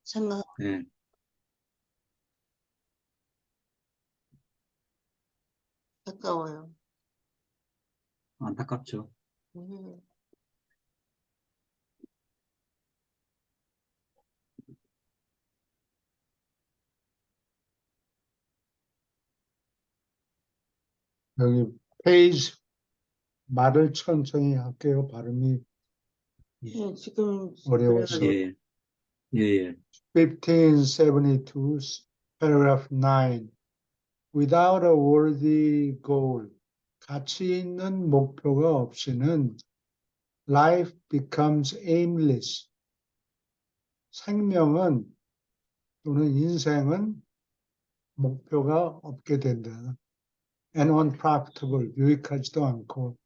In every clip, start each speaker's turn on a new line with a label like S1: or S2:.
S1: 생각,
S2: 예,
S1: 가까워요.
S2: 안타깝죠.
S1: 음,
S3: 여기 페이지 말을 천천히 할게요. 발음이
S1: 예, 지금
S3: 어려워서.
S1: 그래가지고
S2: 예, 예,
S3: 1572, paragraph 9. Without a worthy goal, 가치 있는 목표가 없이는 life becomes aimless. 생명은 또는 인생은 목표가 없게 된다. And unprofitable, 유익하지도 않고.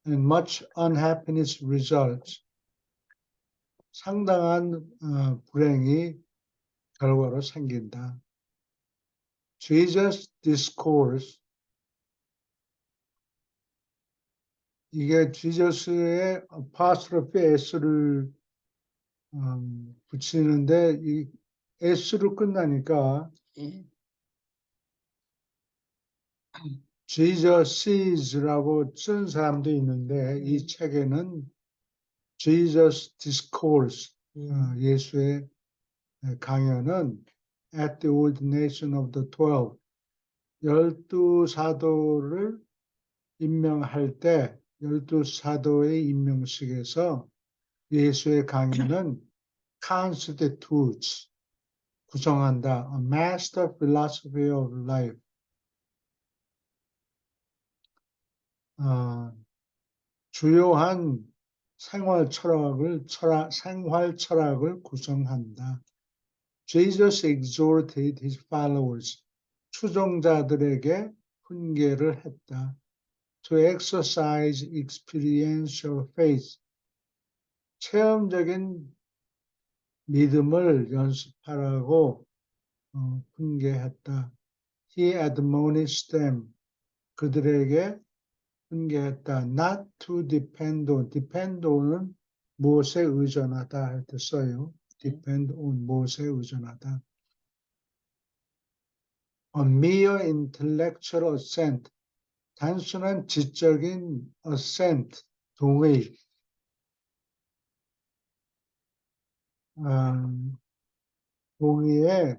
S3: And much unhappiness results. 상당한 불행이 결과로 생긴다. Jesus discourse, 이게 지저스의 apostrophe s를 붙이는데 이 s로 끝나니까
S1: 예,
S3: Jesus's라고 쓴 사람도 있는데 이 책에는 Jesus discourse, 예수의 강연은 at the ordination of the 12, 12사도를 임명할 때 12사도의 임명식에서 예수의 강연은 constitutes, 구성한다. A master philosophy of life. 주요한 생활 철학을 구성한다. Jesus exhorted his followers, 추종자들에게 훈계를 했다. To exercise experiential faith, 체험적인 믿음을 연습하라고 훈계했다. He admonished them, 그들에게 훈계했다. Not to depend on, depend on은 무엇에 의존하다 할 때 써요. depend on, 무엇에 의존하다. A mere intellectual assent, 단순한 지적인 assent, 동의, 동의에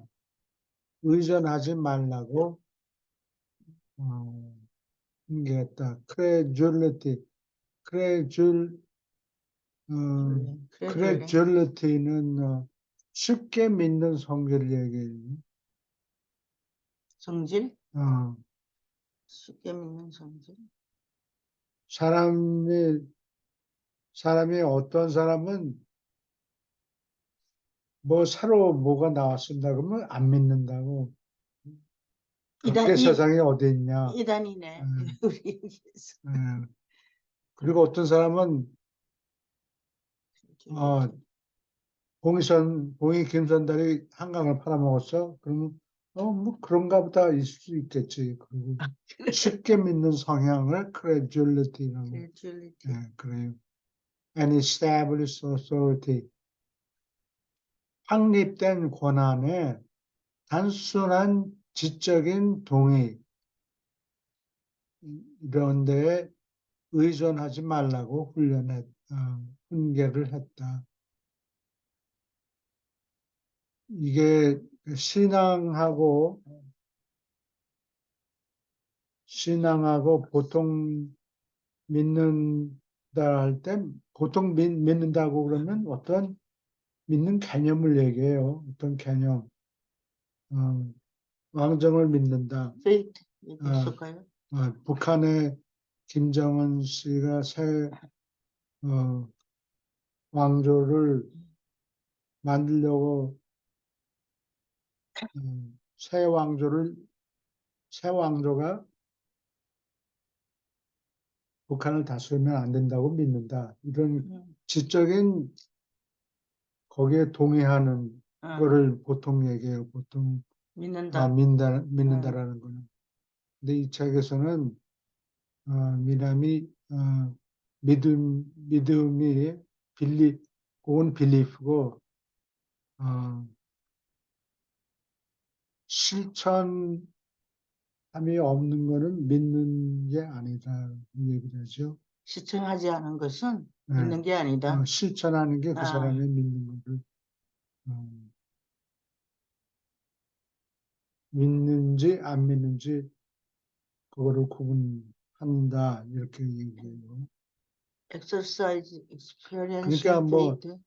S3: 의존하지 말라고 훈계했다. credulity,는 쉽게 믿는 성질을 얘기해요.
S1: 성질? 쉽게 믿는 성질?
S3: 사람이 어떤 사람은 뭐 새로 뭐가 나왔습니다 그러면 안 믿는다고. 그렇게 세상에 어디 있냐.
S1: 이단이네. 우리 얘기에서.
S3: 그리고 어떤 사람은 봉이 김선달이 한강을 팔아먹었어. 그러면 뭐 그런가 보다 있을 수 있겠지. 그리고 쉽게 믿는 성향을 credulity. 그래요. An established authority, 확립된 권한에 단순한 지적인 동의, 이런 데에 의존하지 말라고 훈계를 했다. 이게 신앙하고 보통 믿는다 할 때, 보통 믿는다고 그러면 어떤 믿는 개념을 얘기해요. 어떤 개념. 왕정을 믿는다.
S1: faith 얘기했을까요?
S3: 북한의 김정은 씨가 새 왕조를 만들려고 새 왕조가 북한을 다스리면 안 된다고 믿는다. 이런 지적인 거기에 동의하는 거를 보통 얘기해요. 보통 믿는다라는 거는. 근데 이 책에서는 미남이 믿음이 on belief고 실천함이 없는 거는 믿는 게 아니다. 이 얘기를 하죠.
S1: 실천하지 않은 것은
S3: 네.
S1: 믿는 게 아니다.
S3: 실천하는 게 그
S1: 아.
S3: 사람의 믿는 거를 믿는지 안 믿는지 그거를 구분한다 이렇게 얘기해요.
S1: exercise
S3: 그러니까
S1: experiencing
S3: 뭐
S1: faith.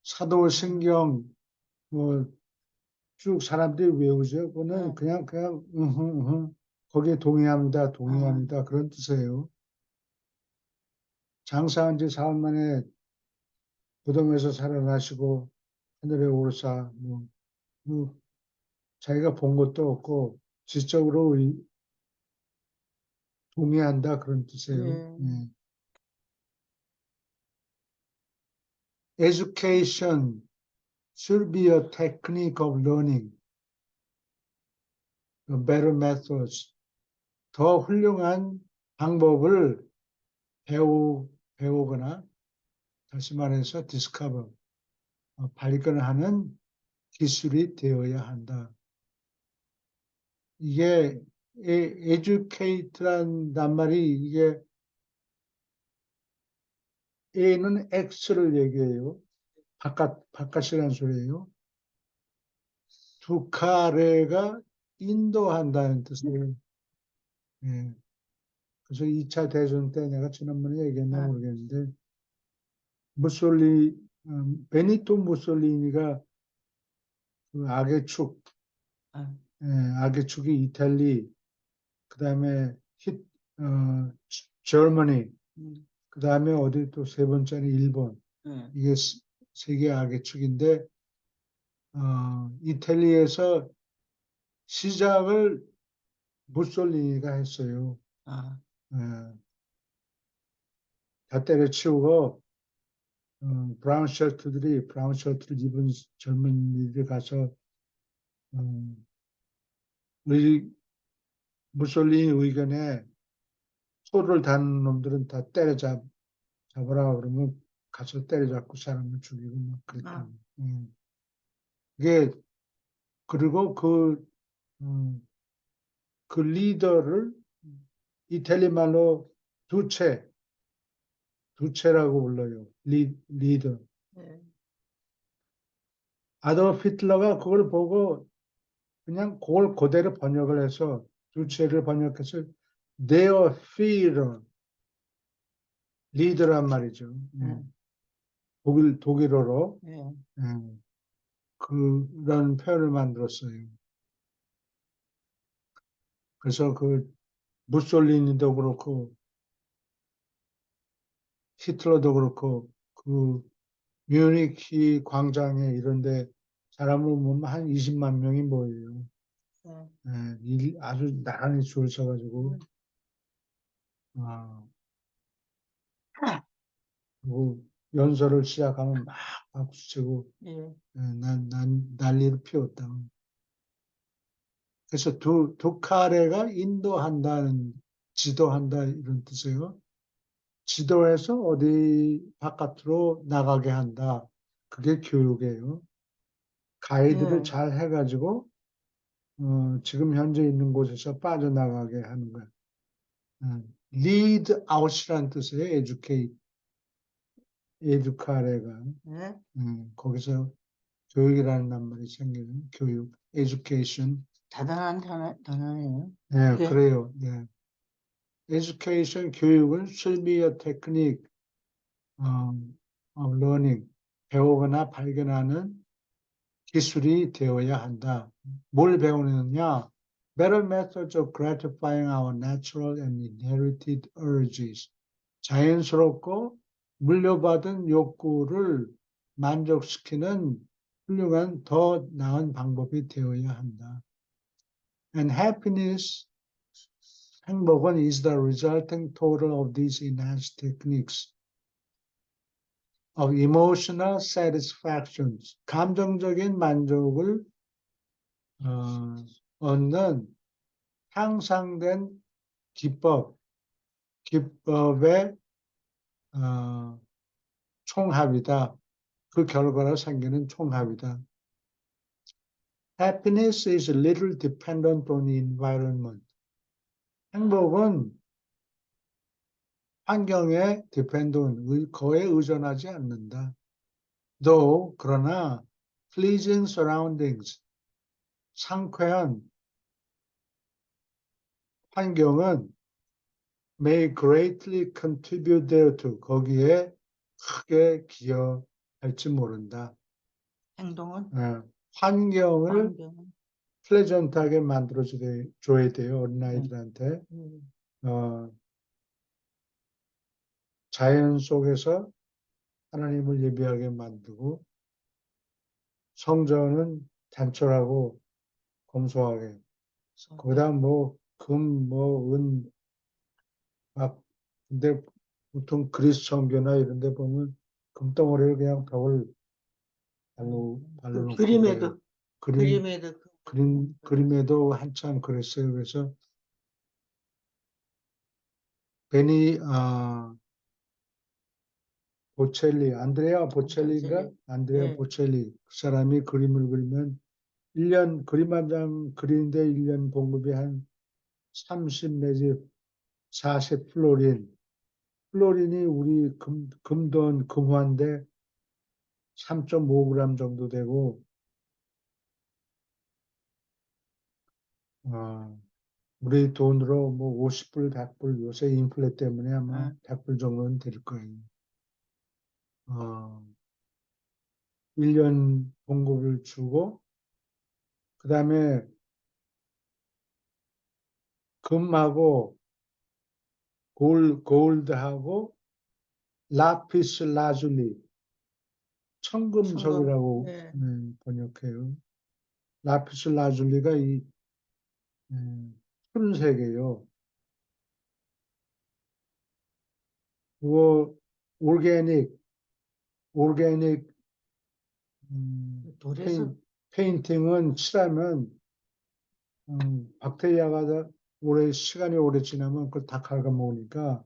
S3: 사도신경 뭐 쭉 사람들이 외우죠. 그거는
S1: 네.
S3: 그냥 거기에 동의합니다 그런 뜻이에요. 장사한 지 사흘 만에 무덤에서 살아나시고 하늘에 오르사 뭐 자기가 본 것도 없고 지적으로 동의한다 그런 뜻이에요.
S1: 예.
S3: Education should be a technique of learning, a better methods. 더 훌륭한 방법을 배우거나 다시 말해서 discover, 발견하는 기술이 되어야 한다. 이게 educate란 말이 이게 A는 X를 얘기해요. 바깥이라는 소리예요. 두카레가 인도한다는 뜻이에요. 예. 그래서 2차 대전 때 내가 지난번에 얘기했나 모르겠는데 베니토 무솔리니가 그 악의 축, 악의 축이 이탈리, 그 다음에 저머니, 그 다음에 어디 또 세 번째는 일본. 이게 세계 악의 축인데 이탈리에서 시작을 무솔리니가 했어요. 다 때려치우고 브라운 셔츠를 입은 젊은이들이 가서 무솔리니 의견에 소를 다는 놈들은 다 잡으라 그러면 가서 때려잡고 사람을 죽이고 막 그랬다. 이게 그리고 그 리더를 이탈리 말로 두체라고 불러요. 리더. 아도르프 히틀러가 그걸 보고 그냥 그걸 그대로 번역을 해서 두체를 번역해서 their fear 리더란 말이죠. 독일어로 그런 표현을 만들었어요. 그래서 그 무솔리니도 그렇고 히틀러도 그렇고 그 뮤니히 광장에 이런데 사람을 보면 한 20만 명이 모여요. 아주 나란히 줄 서가지고 그리고 연설을 시작하면 막 박수치고 난리를 피웠다. 그래서 두카레가 지도한다 이런 뜻이에요. 지도해서 어디 바깥으로 나가게 한다. 그게 교육이에요. 가이드를 잘 해가지고 지금 현재 있는 곳에서 빠져나가게 하는 거야. lead out이라는 뜻이에요. 에듀카레가. 거기서 교육이라는 말이 생겨요. 교육, education.
S1: 대단한 단어네요.
S3: 네, 그래요. 네. education, 교육은 should be a technique of learning. 배우거나 발견하는 기술이 되어야 한다. 뭘 배우느냐? Better methods of gratifying our natural and inherited urges. 자연스럽고 물려받은 욕구를 만족시키는 훌륭한 더 나은 방법이 되어야 한다. And happiness, 행복은 is the resulting total of these enhanced techniques of emotional satisfactions. 감정적인 만족을 얻는 향상된 기법의 총합이다. 그 결과로 생기는 총합이다. Happiness is little dependent on the environment. 행복은 환경에 dependent, 거에 의존하지 않는다. Though, 그러나, pleasing surroundings, 상쾌한 환경은 may greatly contribute thereto, 거기에 크게 기여할지 모른다.
S1: 행동은
S3: 환경을
S1: 환경은
S3: 플레전트하게 만들어줘야 돼요, 어린아이들한테. 자연 속에서 하나님을 예배하게 만들고, 성전은 단촐하고 검소하게. 거기다 금, 은, 근데 보통 그리스 정교나 이런 데 보면 금덩어리를 그냥 벽을 발라놓고
S1: 그림에도
S3: 그래요.
S1: 그림에도
S3: 그림에도 한참 그랬어요. 그래서 안드레아 보첼리인가? 안드레아
S1: 네.
S3: 보첼리. 그 사람이 그림을 그리면 그림 한 장 그리는데 1년 봉급이 한 30 내지 40 플로린. 플로린이 우리 금돈 금화인데 3.5g 정도 되고, 우리 돈으로 50불, 100불, 요새 인플레 때문에 아마 100불 정도는 될 거예요. 1년 봉급을 주고, 그 다음에 금하고 골드하고 라피스 라줄리, 청금석이라고
S1: 네.
S3: 번역해요. 라피스 라줄리가 푸른색이에요. 그거 오르게닉
S1: 돌에서
S3: 페인팅은 칠하면 박테리아가 시간이 오래 지나면 그걸 다 갉아먹으니까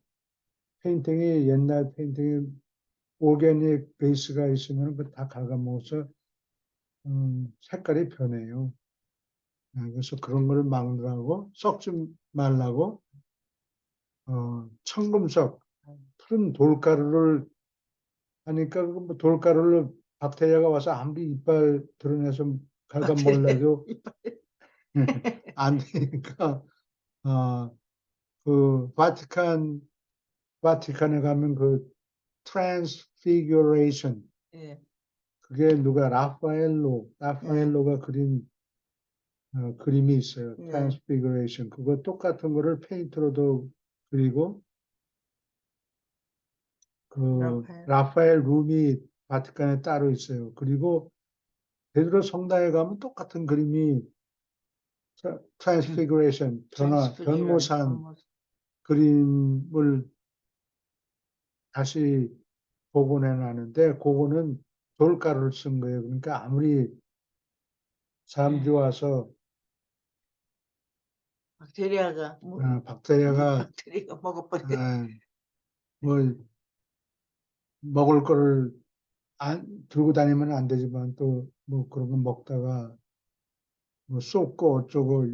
S3: 페인팅이 옛날 페인팅이 오르게닉 베이스가 있으면 그걸 다 갉아먹어서 색깔이 변해요. 그래서 그런 걸 막느라고 썩지 말라고 청금석 푸른 돌가루를 하니까 돌가루를 박테리아가 와서 아무리 이빨 드러내서 갉아먹으려도 안 되니까 그 바티칸에 가면 그 트랜스피규레이션, 그게 누가 라파엘로가 그린 그림이 있어요. 트랜스피규레이션. 그거 똑같은 거를 페인트로도 그리고 그 라파엘 룸이 바티칸에 따로 있어요. 그리고 베드로 성당에 가면 똑같은 그림이 트랜스피규레이션, 변모산 그림을 다시 복원해 놨는데, 그거는 돌가루를 쓴 거예요. 그러니까 아무리 사람들이 와서
S1: 박테리아가
S3: 박테리아가
S1: 먹어버려.
S3: 뭐 먹을 거를 들고 다니면 안 되지만 또 뭐 그런 거 먹다가 뭐 쏟고 어쩌고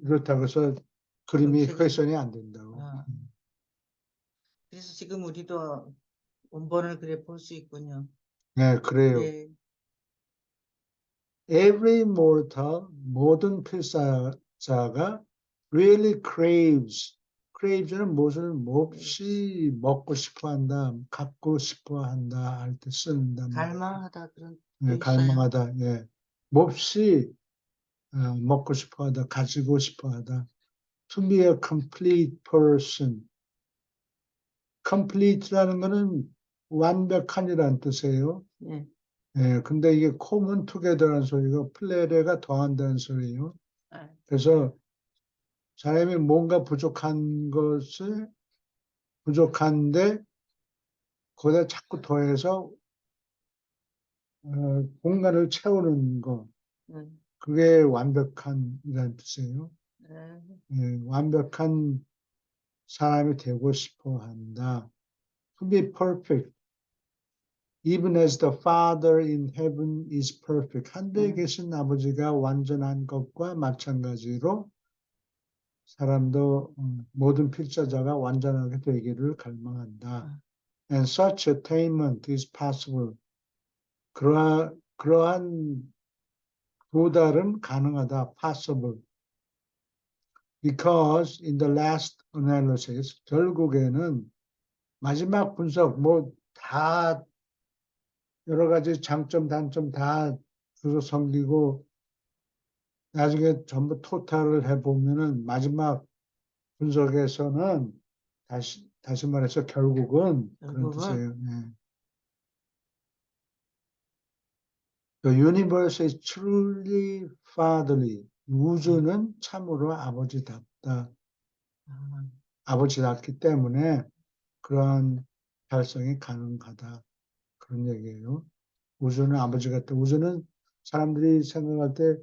S3: 이렇다고 해서 그림이 훼손이 안 된다고.
S1: 그래서 지금 우리도 원본을 그래 볼 수 있군요.
S3: 네, 그래요.
S1: 네.
S3: Every mortal, 모든 필사자가 really craves는 무엇을 몹시 먹고 싶어 한다, 갖고 싶어 한다 할 때 쓴다.
S1: 갈망하다 그런
S3: 네, 갈망하다. 예. 몹시 먹고 싶어 하다, 가지고 싶어 하다. To be a complete person. complete라는 거는 완벽한이라는 뜻이에요. 예, 근데 이게 common together라는 소리가 플레레가 더한다는 소리예요. 그래서 사람이 뭔가 부족한데 거기다 자꾸 더해서 공간을 채우는 거, 그게 완벽한이라는 뜻이에요. 예, 완벽한 사람이 되고 싶어 한다. To be perfect. Even as the Father in heaven is perfect. 하늘에
S1: 음.
S3: 계신 아버지가 완전한 것과 마찬가지로 사람도 모든 필자자가 완전하게 되기를 갈망한다. And such attainment is possible. 그러한 도달은 가능하다. Possible. Because in the last analysis, 결국에는 마지막 분석, 다 여러 가지 장점, 단점 다 주로 섬기고 나중에 전부 토탈을 해보면은 마지막 분석에서는 다시 말해서 결국은 그런 뜻이에요. 네. The universe is truly fatherly. 우주는 참으로 아버지답다. 아버지답기 때문에 그러한 달성이 가능하다. 그런 얘기예요. 우주는 아버지 같다. 우주는 사람들이 생각할 때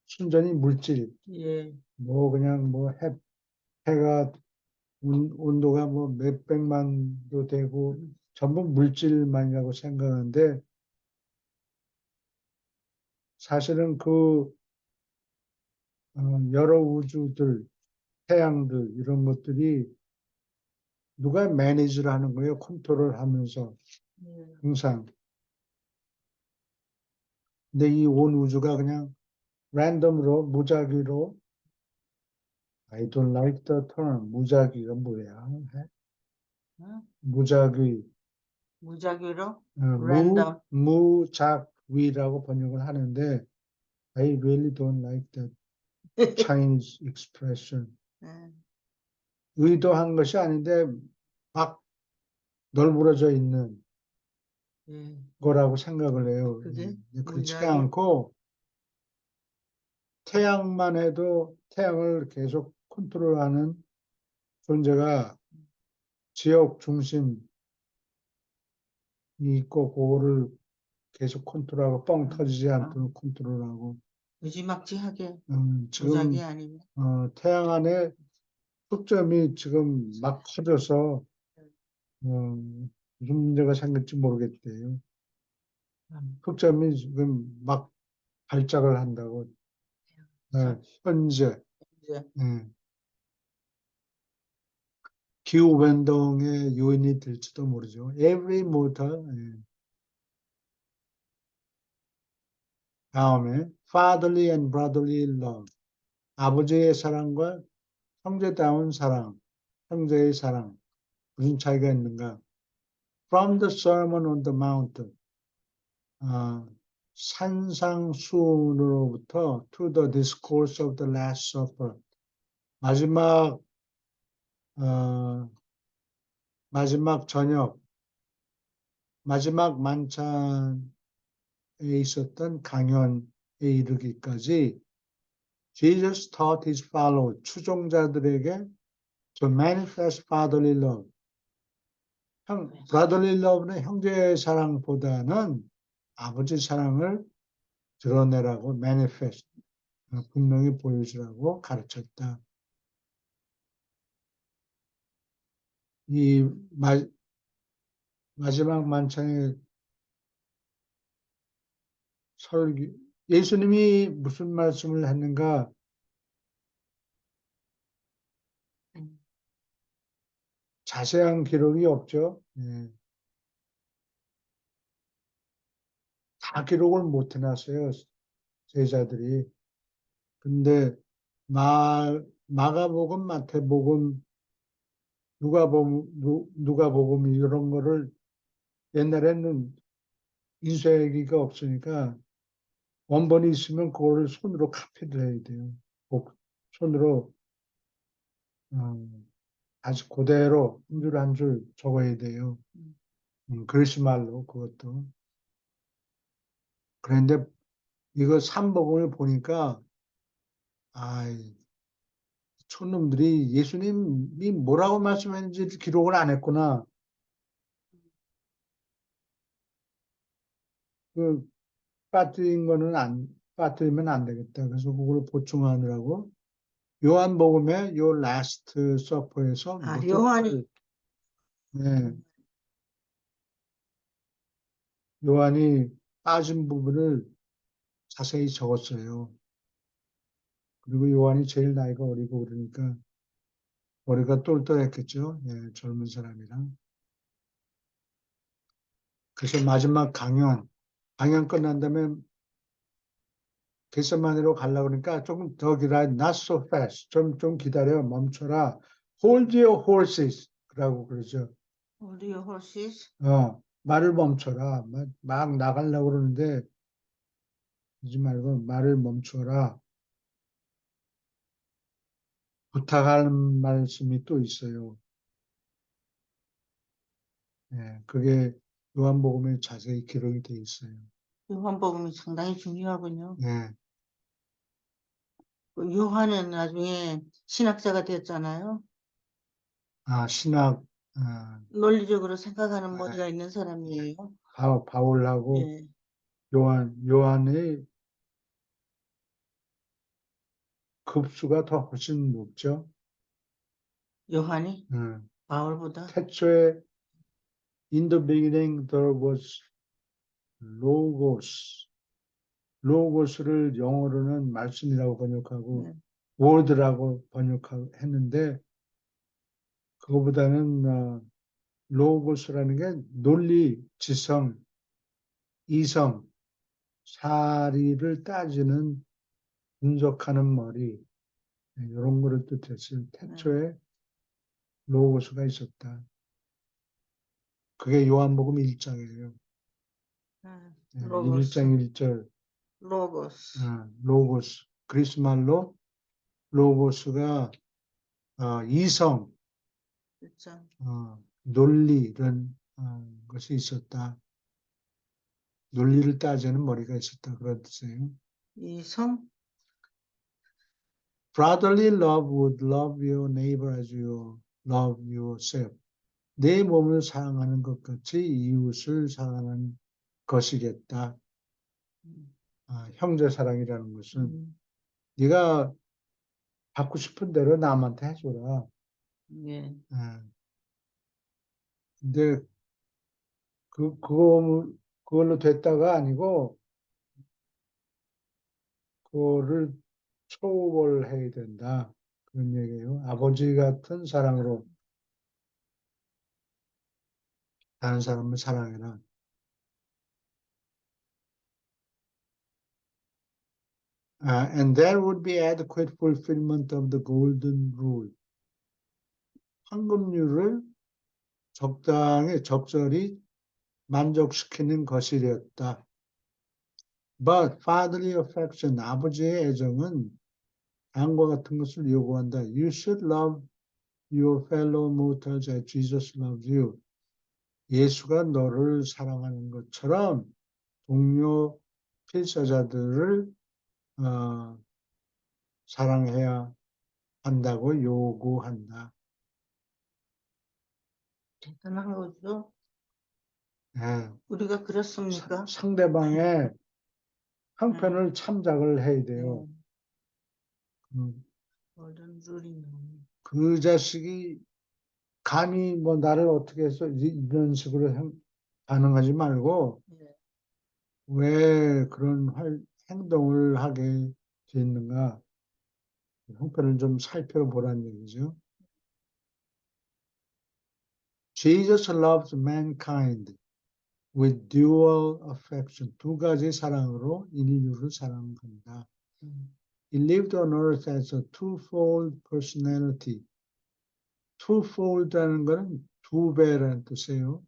S3: 순전히 물질,
S1: 예.
S3: 그냥 해가 온도가 몇백만 도 되고 전부 물질만이라고 생각하는데 사실은 여러 우주들, 태양들 이런 것들이 누가 매니지를 하는 거예요? 컨트롤 하면서
S1: 예.
S3: 항상. 근데 이 온 우주가 그냥 랜덤으로 무작위로 I don't like the term. 무작위가 뭐야?
S1: 어?
S3: 무작위.
S1: 무작위로
S3: 무,
S1: 랜덤.
S3: 무작위라고 번역을 하는데 I really don't like that Chinese expression.
S1: 예.
S3: 의도한 것이 아닌데 막 널브러져 있는
S1: 예.
S3: 거라고 생각을 해요.
S1: 그게
S3: 그렇지가
S1: 무작위.
S3: 않고 태양만 해도 태양을 계속 컨트롤하는 존재가 지역 중심이 있고 그거를 계속 컨트롤하고 뻥 터지지 않도록 컨트롤하고
S1: 무지막지하게
S3: 지금
S1: 무작위 아니면
S3: 태양 안에 흑점이 지금 막 커져서 무슨 문제가 생길지 모르겠대요. 흑점이 지금 막 발작을 한다고. 현재
S1: 이제
S3: 기후 변동의 요인이 될지도 모르죠. Every mortal. 다음에 fatherly and brotherly love. 아버지의 사랑과 형제다운 사랑, 형제의 사랑. 무슨 차이가 있는가? From the Sermon on the Mount. 산상수훈으로부터 to the discourse of the Last Supper. 마지막 저녁, 마지막 만찬에 있었던 강연에 이르기까지 Jesus taught his followers, 추종자들에게 to manifest fatherly love. brotherly love는 형제의 사랑보다는 아버지 사랑을 드러내라고 manifest, 분명히 보여주라고 가르쳤다. 이 마지막 만찬의 설교, 예수님이 무슨 말씀을 했는가? 자세한 기록이 없죠. 다 기록을 못 해놨어요, 제자들이. 근데 마가복음, 마태복음, 누가복음 이런 거를 옛날에는 인쇄기가 없으니까 원본이 있으면 그거를 손으로 카피를 해야 돼요. 손으로 아주 그대로 한 줄 한 줄 적어야 돼요. 글씨말로 그것도. 그런데 이거 삼복음을 보니까 촌놈들이 예수님이 뭐라고 말씀했는지 기록을 안 했구나. 그 빠뜨리면 안 되겠다. 그래서 그걸 보충하느라고 요한복음의 요 라스트 서퍼에서
S1: 요한이
S3: 네, 요한이 빠진 부분을 자세히 적었어요. 그리고 요한이 제일 나이가 어리고 그러니까 머리가 똘똘했겠죠. 예, 젊은 사람이랑. 그래서 마지막 강연 끝난 다음에 겟세마네로 가려고 그러니까 조금 더 기다려. Not so fast. 좀 기다려. 멈춰라. Hold your horses. 라고 그러죠.
S1: Hold your horses.
S3: 말을 멈춰라. 막 나가려고 그러는데 하지 말고 말을 멈춰라. 부탁하는 말씀이 또 있어요. 예, 그게 요한복음에 자세히 기록이 돼 있어요.
S1: 요한복음이 상당히 중요하군요.
S3: 예,
S1: 그 요한은 나중에 신학자가 됐잖아요.
S3: 신학,
S1: 논리적으로 생각하는 머리가 있는 사람이에요.
S3: 바울하고
S1: 예.
S3: 요한의 급수가 더 훨씬 높죠.
S1: 요한이
S3: 예.
S1: 바울보다.
S3: 태초에 In the beginning there was logos. 로고스를 영어로는 말씀이라고 번역하고
S1: 예.
S3: word라고 번역했는데 그거보다는 로고스라는 게 논리, 지성, 이성, 사리를 따지는 분석하는 머리 이런 거를 뜻했어요. 태초에 로고스가 있었다. 그게 요한복음 1장이에요.
S1: 로고스.
S3: 1장 1절
S1: 로고스.
S3: 로고스 그리스 말로 로고스가 이성,
S1: 그렇죠.
S3: 논리 이런 것이 있었다. 논리를 따지는 머리가 있었다. 그런 뜻이에요.
S1: 이성.
S3: Brotherly love would love your neighbor as you love yourself. 내 몸을 사랑하는 것 같이 이웃을 사랑하는 것이겠다. 형제 사랑이라는 것은 네가 받고 싶은 대로 남한테 해줘라.
S1: 예.
S3: 근데 그걸로 됐다가 아니고 그거를 초월해야 된다. 그런 얘기예요. 아버지 같은 사랑으로 다른 사람을 사랑해라. And there would be adequate fulfillment of the golden rule. 황금률을 적절히 만족시키는 것이었다. But fatherly affection, 아버지의 애정은 다음과 같은 것을 요구한다. You should love your fellow mortals as Jesus loves you. 예수가 너를 사랑하는 것처럼 동료 필사자들을 사랑해야 한다고 요구한다.
S1: 대단한 거죠.
S3: 네.
S1: 우리가 그렇습니까?
S3: 상대방의 형편을 참작을 해야 돼요.
S1: 모든 룰이
S3: 그 자식이 감히 뭐 나를 어떻게 해서 이런 식으로 반응하지 말고 왜 그런 행동을 하게 됐는가 형편을 좀 살펴보라는 얘기죠. Jesus loves mankind with dual affection. 두 가지 사랑으로 인류를 사랑한다. He lived on earth as a twofold personality. twofold라는 것은 두 배라는 뜻이에요.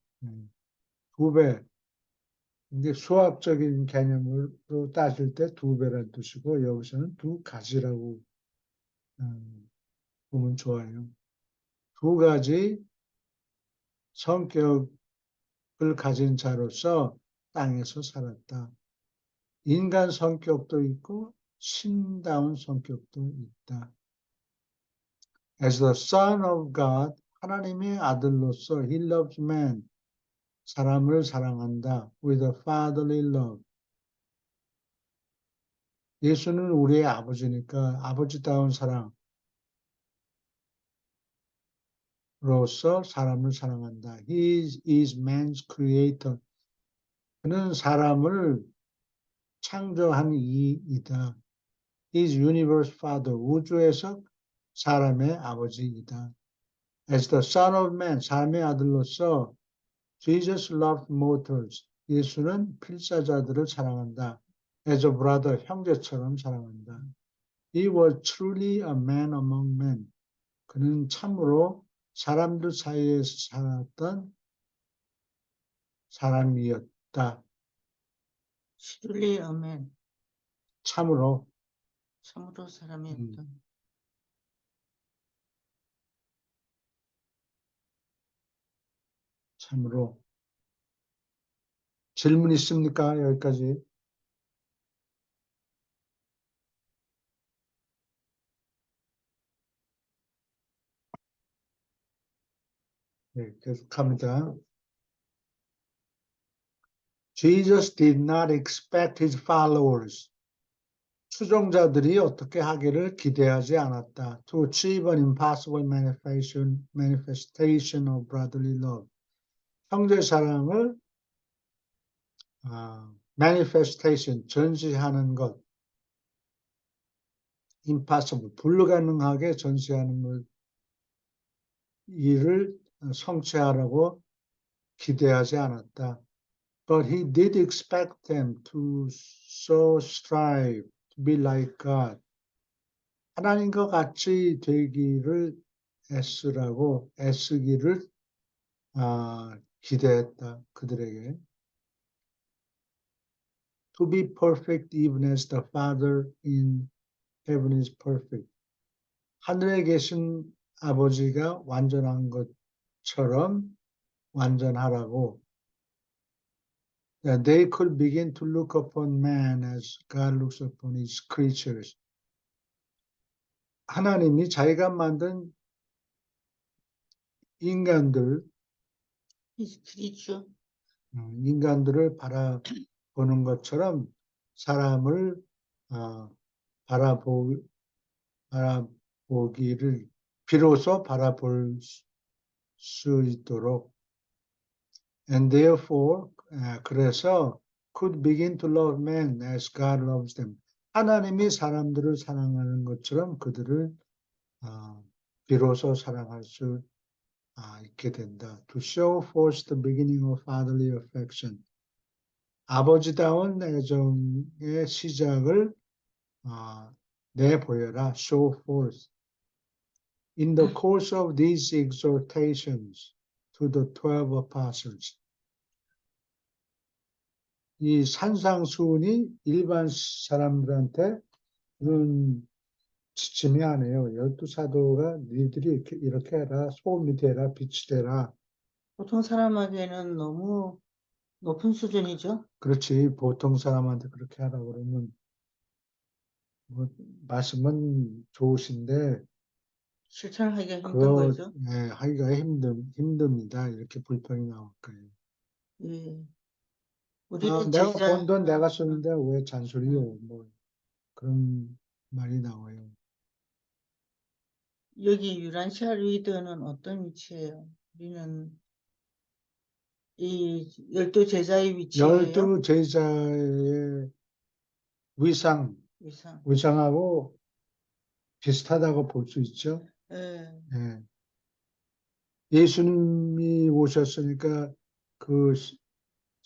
S3: 두 배. 이게 수학적인 개념으로 따질 때 두 배라는 뜻이고 여기서는 두 가지라고 보면 좋아요. 두 가지 성격을 가진 자로서 땅에서 살았다. 인간 성격도 있고 신다운 성격도 있다. As the Son of God, 하나님의 아들로서 He loves man, 사람을 사랑한다. With a fatherly love. 예수는 우리의 아버지니까 아버지다운 사랑으로서 사람을 사랑한다. He is man's creator. 그는 사람을 창조한 이이다. His universe father, 우주에서 사람의 아버지이다. As the son of man, 삶의 아들로서 Jesus loved mortals. 예수는 필사자들을 사랑한다. As a brother, 형제처럼 사랑한다. He was truly a man among men. 그는 참으로 사람들 사이에서 살았던 사람이었다.
S1: truly a man.
S3: 참으로.
S1: 참으로 사람이었다.
S3: 참으로. 질문 있습니까? 여기까지. 네, 계속합니다. Jesus did not expect his followers. 추종자들이 어떻게 하기를 기대하지 않았다. To achieve an impossible manifestation of brotherly love. 형제 사랑을 manifestation, 전시하는 것. impossible, 불가능하게 전시하는 것. 이를 성취하라고 기대하지 않았다. But he did expect them to so strive to be like God. 하나님과 같이 되기를 애쓰기를 기대했다. 그들에게. To be perfect even as the Father in heaven is perfect. 하늘에 계신 아버지가 완전한 것처럼 완전하라고. That they could begin to look upon man as God looks upon his creatures. 하나님이 자기가 만든 인간들을 바라보는 것처럼 사람을 바라보기를 비로소 바라볼 수 있도록 and therefore 그래서 could begin to love men as God loves them. 하나님이 사람들을 사랑하는 것처럼 그들을 비로소 사랑할 수 있게 된다. To show forth the beginning of fatherly affection. 아버지다운 애정의 시작을 내보여라. Show forth. In the course of these exhortations to the 12 apostles. 이 산상수훈이 일반 사람들한테 그런 지침이 아니에요. 12사도가 니들이 이렇게 해라. 소금 밑에 해라. 빛이 되라.
S1: 보통 사람에게는 너무 높은 수준이죠.
S3: 그렇지. 보통 사람한테 그렇게 하라 그러면 뭐 말씀은 좋으신데
S1: 실천하기가 힘든
S3: 그거
S1: 거죠.
S3: 하기가 힘듭니다. 이렇게 불평이 나올 거예요.
S1: 예. 우리는
S3: 내가 번 돈 내가 쓰는데 왜 잔소리요? 뭐 그런 말이 나와요.
S1: 여기 유란시아 리더는 어떤 위치예요? 우리는 이 12제자의 위치예요?
S3: 12제자의 위상하고 비슷하다고 볼 수 있죠.
S1: 예.
S3: 예. 예수님이 오셨으니까 그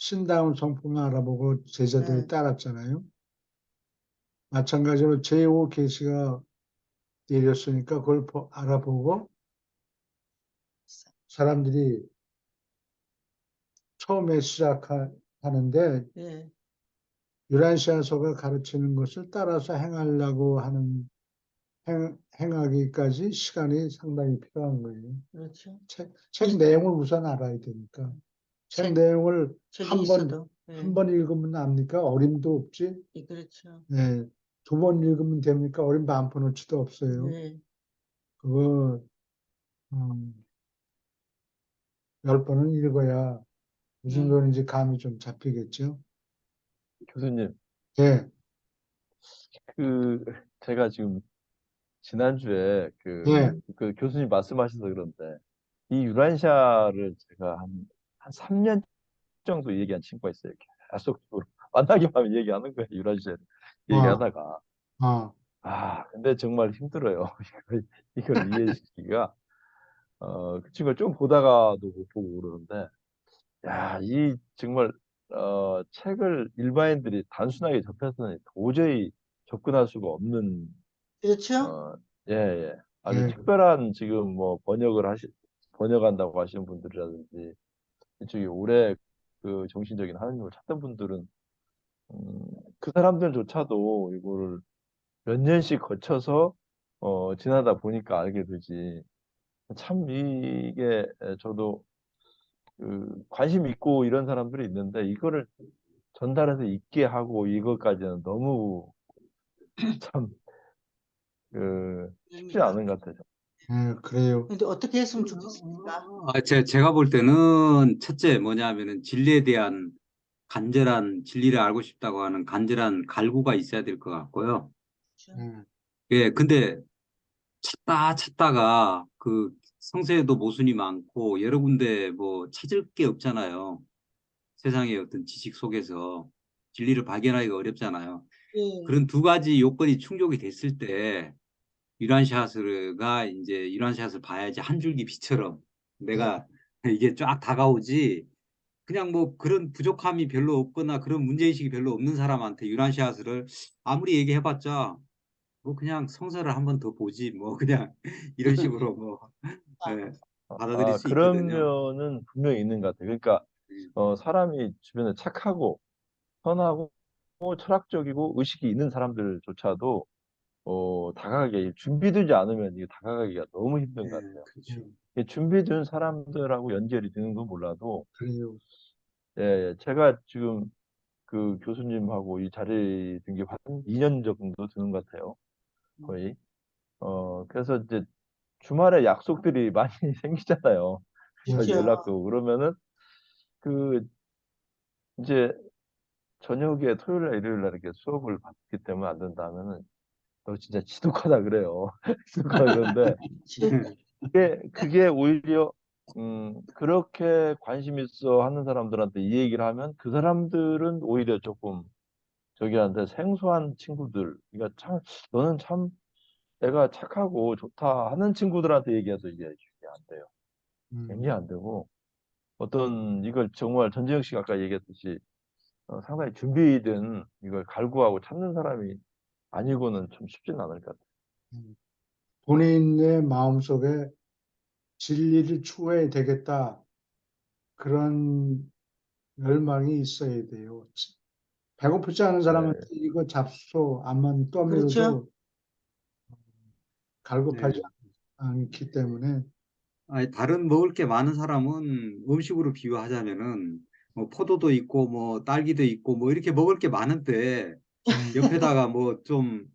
S3: 신다운 성품을 알아보고 제자들이 따랐잖아요. 마찬가지로 제5 계시가 내렸으니까 그걸 알아보고 사람들이 처음에 시작하는데
S1: 예.
S3: 유란시아서가 가르치는 것을 따라서 행하려고 하는 행하기까지 시간이 상당히 필요한 거예요.
S1: 그렇죠.
S3: 책 내용을 우선 알아야 되니까. 책 내용을 한 번 읽으면 압니까? 어림도 없지.
S1: 예, 그렇죠.
S3: 네, 2번 읽으면 됩니까? 어린 반푼어치도 없어요.
S1: 네.
S3: 그거 10번은 읽어야 무슨 소리인지 감이 좀 잡히겠죠.
S2: 교수님,
S3: 네,
S2: 제가 지금 지난주에
S3: 네.
S2: 그 교수님 말씀하셔서 그런데 이 유란샤를 제가 한 3년 정도 얘기한 친구가 있어요. 약속적으로 만나기만 하면 얘기하는 거예요. 유라시에
S3: 어,
S2: 얘기하다가.
S3: 어,
S2: 근데 정말 힘들어요. 이걸 이해시키기가. 그 친구를 좀 보다가도 못 보고 그러는데, 이 정말, 책을 일반인들이 단순하게 접해서는 도저히 접근할 수가 없는,
S1: 그렇죠?
S2: 어, 예, 예. 아주
S3: 예,
S2: 특별한 지금 뭐 번역한다고 하시는 분들이라든지, 이쪽에 오래 그 정신적인 하느님을 찾던 분들은, 음, 그 사람들조차도 이거를 몇 년씩 거쳐서, 지나다 보니까 알게 되지. 참 이게 저도 그 관심 있고 이런 사람들이 있는데 이거를 전달해서 있게 하고 이것까지는 너무 참 쉽지
S1: 그러니까.
S2: 않은 것 같아요.
S3: 예, 그래요.
S1: 근데 어떻게 했으면 좋겠습니까?
S4: 제가 볼 때는 첫째 뭐냐면은 진리에 대한 간절한 진리를 알고 싶다고 하는 간절한 갈구가 있어야 될 것 같고요.
S1: 그렇죠?
S3: 예,
S4: 예, 근데 찾다가 그 성서에도 모순이 많고 여러 군데 뭐 찾을 게 없잖아요. 세상의 어떤 지식 속에서 진리를 발견하기가 어렵잖아요.
S1: 예.
S4: 그런 두 가지 요건이 충족이 됐을 때 유란시아스가 이제 유란시아스를 봐야지 한 줄기 빛처럼 내가 이게 쫙 다가오지 그냥 뭐 그런 부족함이 별로 없거나 그런 문제의식이 별로 없는 사람한테 유란시아스를 아무리 얘기해봤자 뭐 그냥 성서를 한번 더 보지 뭐 그냥 이런 식으로 뭐 예, 받아들일 수
S2: 그런
S4: 있거든요.
S2: 면은 분명히 있는 것 같아요. 그러니까 사람이 주변에 착하고 선하고 철학적이고 의식이 있는 사람들조차도 다가가기 준비되지 않으면 이게 다가가기가 너무 힘든 것
S4: 예,
S2: 같아요.
S4: 그렇죠.
S2: 이게 준비된 사람들하고 연결이 되는 건 몰라도,
S3: 그래요.
S2: 예, 예. 제가 지금 그 교수님하고 이 자리에 든 게 한 2년 정도 되는 것 같아요. 거의. 그래서 이제 주말에 약속들이 많이 생기잖아요.
S3: 예,
S1: 그렇죠.
S2: 연락도 오고. 그러면은 그 이제 저녁에 토요일 날 일요일 날 이렇게 수업을 받기 때문에 안 된다 하면은 너 진짜 지독하다 그래요. 지독하다 그러는데 그게 오히려 그렇게 관심 있어 하는 사람들한테 이 얘기를 하면 그 사람들은 오히려 조금 저기한테 생소한 친구들, 그러니까 참 너는 참 내가 착하고 좋다 하는 친구들한테 얘기해서 이게 안 돼요. 굉장히 안 되고 이걸 정말 전재영 씨가 아까 얘기했듯이 상당히 준비된 이걸 갈구하고 찾는 사람이 아니고는 좀 쉽지는 않을 것 같아요.
S3: 본인의 마음속에 진리를 추구해야 되겠다. 그런 열망이 있어야 돼요. 배고프지 않은 사람한테
S2: 네.
S3: 이거 잡수소 암만
S1: 그렇죠?
S3: 떠밀어도 갈급하지
S4: 예.
S3: 않기 때문에
S4: 아니, 다른 먹을 게 많은 사람은 음식으로 비유하자면은 뭐 포도도 있고 뭐 딸기도 있고 뭐 이렇게 먹을 게 많은데 옆에다가 뭐 좀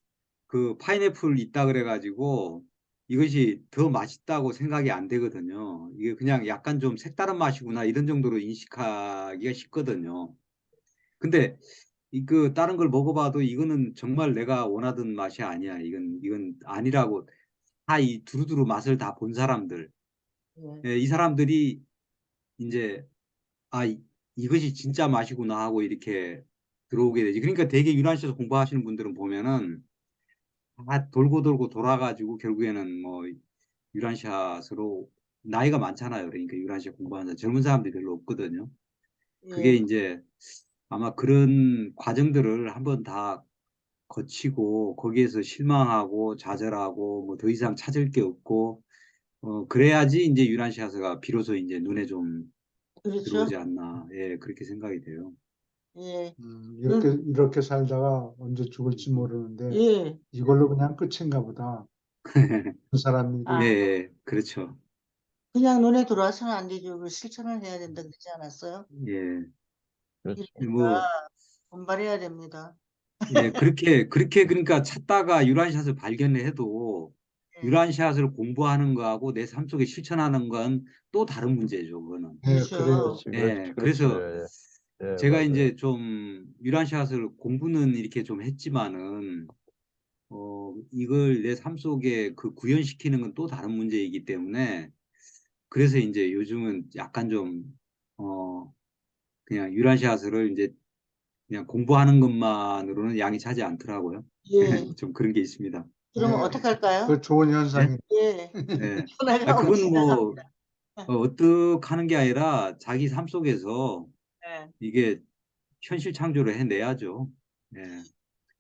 S4: 그 파인애플 있다 그래가지고 이것이 더 맛있다고 생각이 안 되거든요. 이게 그냥 약간 좀 색다른 맛이구나 이런 정도로 인식하기가 쉽거든요. 근데 그 다른 걸 먹어봐도 이거는 정말 내가 원하던 맛이 아니야. 이건 아니라고 다 이 두루두루 맛을 다 본 사람들.
S1: 예.
S4: 이 사람들이 이제 이것이 진짜 맛이구나 하고 이렇게 들어오게 되지. 그러니까 되게 유난시에서 공부하시는 분들은 보면은 다 돌고 돌고 돌아가지고 결국에는 뭐 유란샷으로 나이가 많잖아요. 그러니까 유란샷 공부하는 젊은 사람들이 별로 없거든요. 그게
S1: 예.
S4: 이제 아마 그런 과정들을 한번 다 거치고 거기에서 실망하고 좌절하고 뭐 더 이상 찾을 게 없고 그래야지 이제 유란샷가 비로소 이제 눈에 좀
S1: 그렇죠?
S4: 들어오지 않나. 예, 그렇게 생각이 돼요.
S1: 예.
S3: 이렇게 살다가 언제 죽을지 모르는데
S1: 예.
S3: 이걸로 그냥 끝인가 보다. 그 사람
S4: 예,
S3: 일이
S1: 아,
S4: 예, 그렇죠.
S1: 그냥 눈에 들어와서는 안 되죠. 그걸 실천을 해야 된다 그러지 않았어요?
S4: 예,
S2: 그렇죠.
S1: 이러니까
S4: 뭐,
S1: 분발해야 됩니다.
S4: 예, 그렇게 그러니까 찾다가 유란샷을 발견을 해도
S1: 예.
S4: 유란샷을 공부하는 거하고 내 삶 속에 실천하는 건 또 다른 문제죠, 그거는.
S3: 예,
S1: 그렇죠.
S3: 그래요.
S2: 그렇지, 그렇지,
S4: 예,
S2: 그렇지.
S4: 그래서
S2: 예, 예,
S4: 제가
S2: 맞아요.
S4: 이제 좀 유란샷을 공부는 이렇게 좀 했지만은, 이걸 내 삶 속에 그 구현시키는 건 또 다른 문제이기 때문에 그래서 이제 요즘은 약간 좀, 그냥 유란샷을 이제 그냥 공부하는 것만으로는 양이 차지 않더라고요.
S1: 예.
S4: 좀 그런 게 있습니다.
S1: 그러면
S3: 네,
S1: 어떻게 할까요?
S3: 그 좋은
S4: 네?
S3: 현상이.
S1: 예.
S4: 네.
S1: 전화가 오기
S4: 그건 뭐
S1: 시작합니다.
S4: 어떻게 하는 게 아니라 자기 삶 속에서
S1: 예.
S4: 이게 현실 창조를 해내야죠. 예.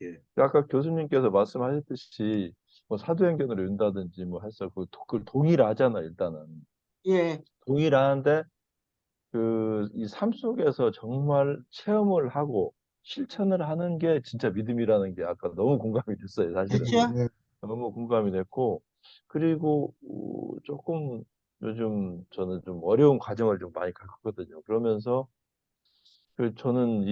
S4: 예.
S2: 아까 교수님께서 말씀하셨듯이 뭐 사도행전을 읽는다든지 뭐 해서 그걸 동일하잖아 일단은.
S1: 예.
S2: 동일하는데 이 삶 속에서 정말 체험을 하고 실천을 하는 게 진짜 믿음이라는 게 아까 너무 공감이 됐어요, 사실은.
S1: 그렇죠?
S3: 예,
S2: 너무 공감이 됐고, 그리고 조금 요즘 저는 좀 어려운 과정을 좀 많이 겪었거든요. 그러면서 저는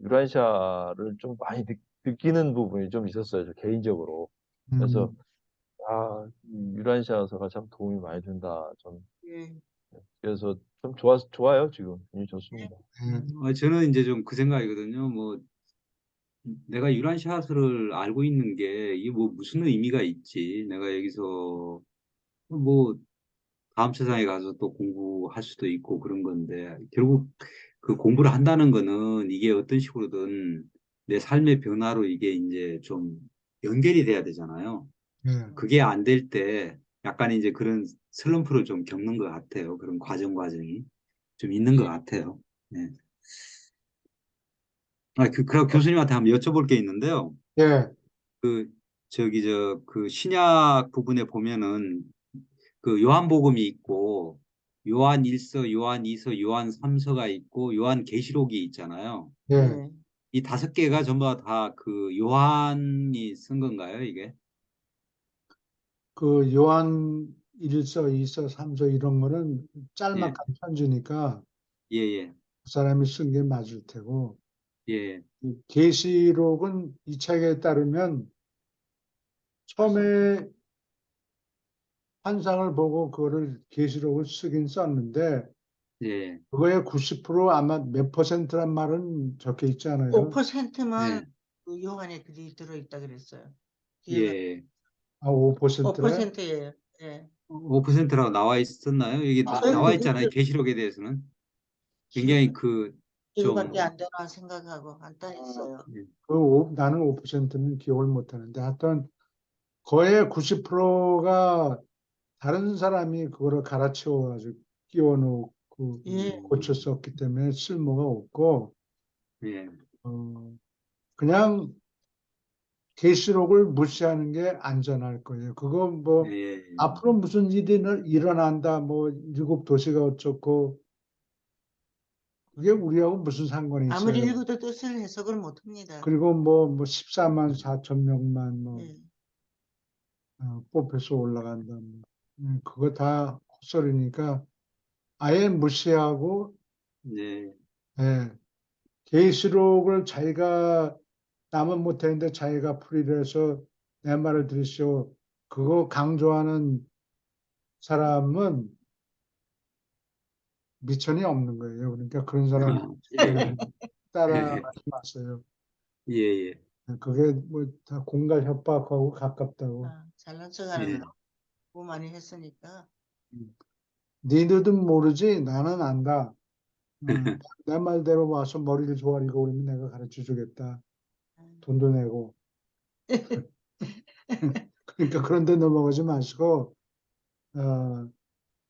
S2: 유란시아를 좀 많이 느끼는 부분이 좀 있었어요, 저 개인적으로. 그래서
S3: 음,
S2: 이 유란시아서가 참 도움이 많이 된다.
S1: 예.
S2: 그래서 좀 좋아요, 지금. 굉장히 좋습니다.
S3: 예,
S4: 저는 이제 좀 그 생각이거든요. 뭐 내가 유란시아서를 알고 있는 게 이게 뭐 무슨 의미가 있지? 내가 여기서 뭐 다음 세상에 가서 또 공부할 수도 있고 그런 건데 결국 그 공부를 한다는 거는 이게 어떤 식으로든 내 삶의 변화로 이게 이제 좀 연결이 돼야 되잖아요.
S3: 예.
S4: 그게 안 될 때 약간 이제 그런 슬럼프를 좀 겪는 것 같아요. 그런 과정이 좀 있는 것 같아요. 네. 그럼 교수님한테 한번 여쭤볼 게 있는데요.
S3: 예,
S4: 그, 그 신약 부분에 보면은 그 요한복음이 있고, 요한 1서, 요한 2서, 요한 3서가 있고, 요한 계시록이 있잖아요.
S3: 예.
S1: 예.
S4: 이 5개가 전부 다 그 요한이 쓴 건가요, 이게?
S3: 그 요한 1서, 2서, 3서 이런 거는
S4: 예,
S3: 짤막한 편지니까
S4: 예, 예,
S3: 그 사람이 쓴 게 맞을 테고,
S4: 예,
S3: 이 계시록은 이 책에 따르면 처음에 환상을 보고 그거를 계시록을 쓰긴 썼는데
S4: 예,
S3: 그거의 90% 아마 몇 퍼센트란 말은 적혀 있잖아요.
S1: 5%만
S4: 예,
S1: 그 요한의 글이 들어있다 그랬어요. 기회가
S4: 예.
S3: 아, 5%래?
S1: 5%예요. 예.
S4: 5%라고 나와 있었나요? 이게
S1: 저희
S4: 나와 있잖아요.
S1: 교수들
S4: 계시록에 대해서는. 굉장히
S1: 기회가
S4: 좀,
S1: 밖에 안 되나 생각하고 간단했어요.
S4: 예,
S3: 나는 5%는 기억을 못 하는데 하여튼 거의 90%가 다른 사람이 그거를 갈아치워가지고 끼워놓고
S1: 예.
S3: 고쳤었기 때문에 쓸모가 없고
S4: 예,
S3: 어, 그냥 계시록을 무시하는 게 안전할 거예요. 그거
S4: 예,
S3: 뭐
S4: 예.
S3: 앞으로 무슨 일이 일어난다 뭐 일곱 도시가 어쩌고 그게 우리하고 무슨 상관이
S1: 아무리
S3: 있어요.
S1: 읽어도 뜻을 해석을 못 합니다.
S3: 그리고 뭐 14만 4천 명만 뭐
S1: 예.
S3: 뽑혀서 올라간다. 뭐. 그거 다 헛소리니까 아예 무시하고
S4: 예.
S3: 예, 계시록을 자기가 남은 못했는데 자기가 풀이를 해서 내 말을 들으시오. 그거 강조하는 사람은 미천이 없는 거예요. 그러니까 그런 사람 따라하지 마세요.
S4: 예, 예,
S3: 그게 뭐 다 공갈 협박하고 가깝다고.
S1: 잘난 척하는
S4: 예.
S1: 거 너무 많이 했으니까.
S3: 니들은 모르지 나는 안다. 내 말대로 와서 머리를 조아리고 그러면 내가 가르쳐 주겠다.
S1: 음.
S3: 돈도 내고. 그러니까 그런 데 넘어가지 마시고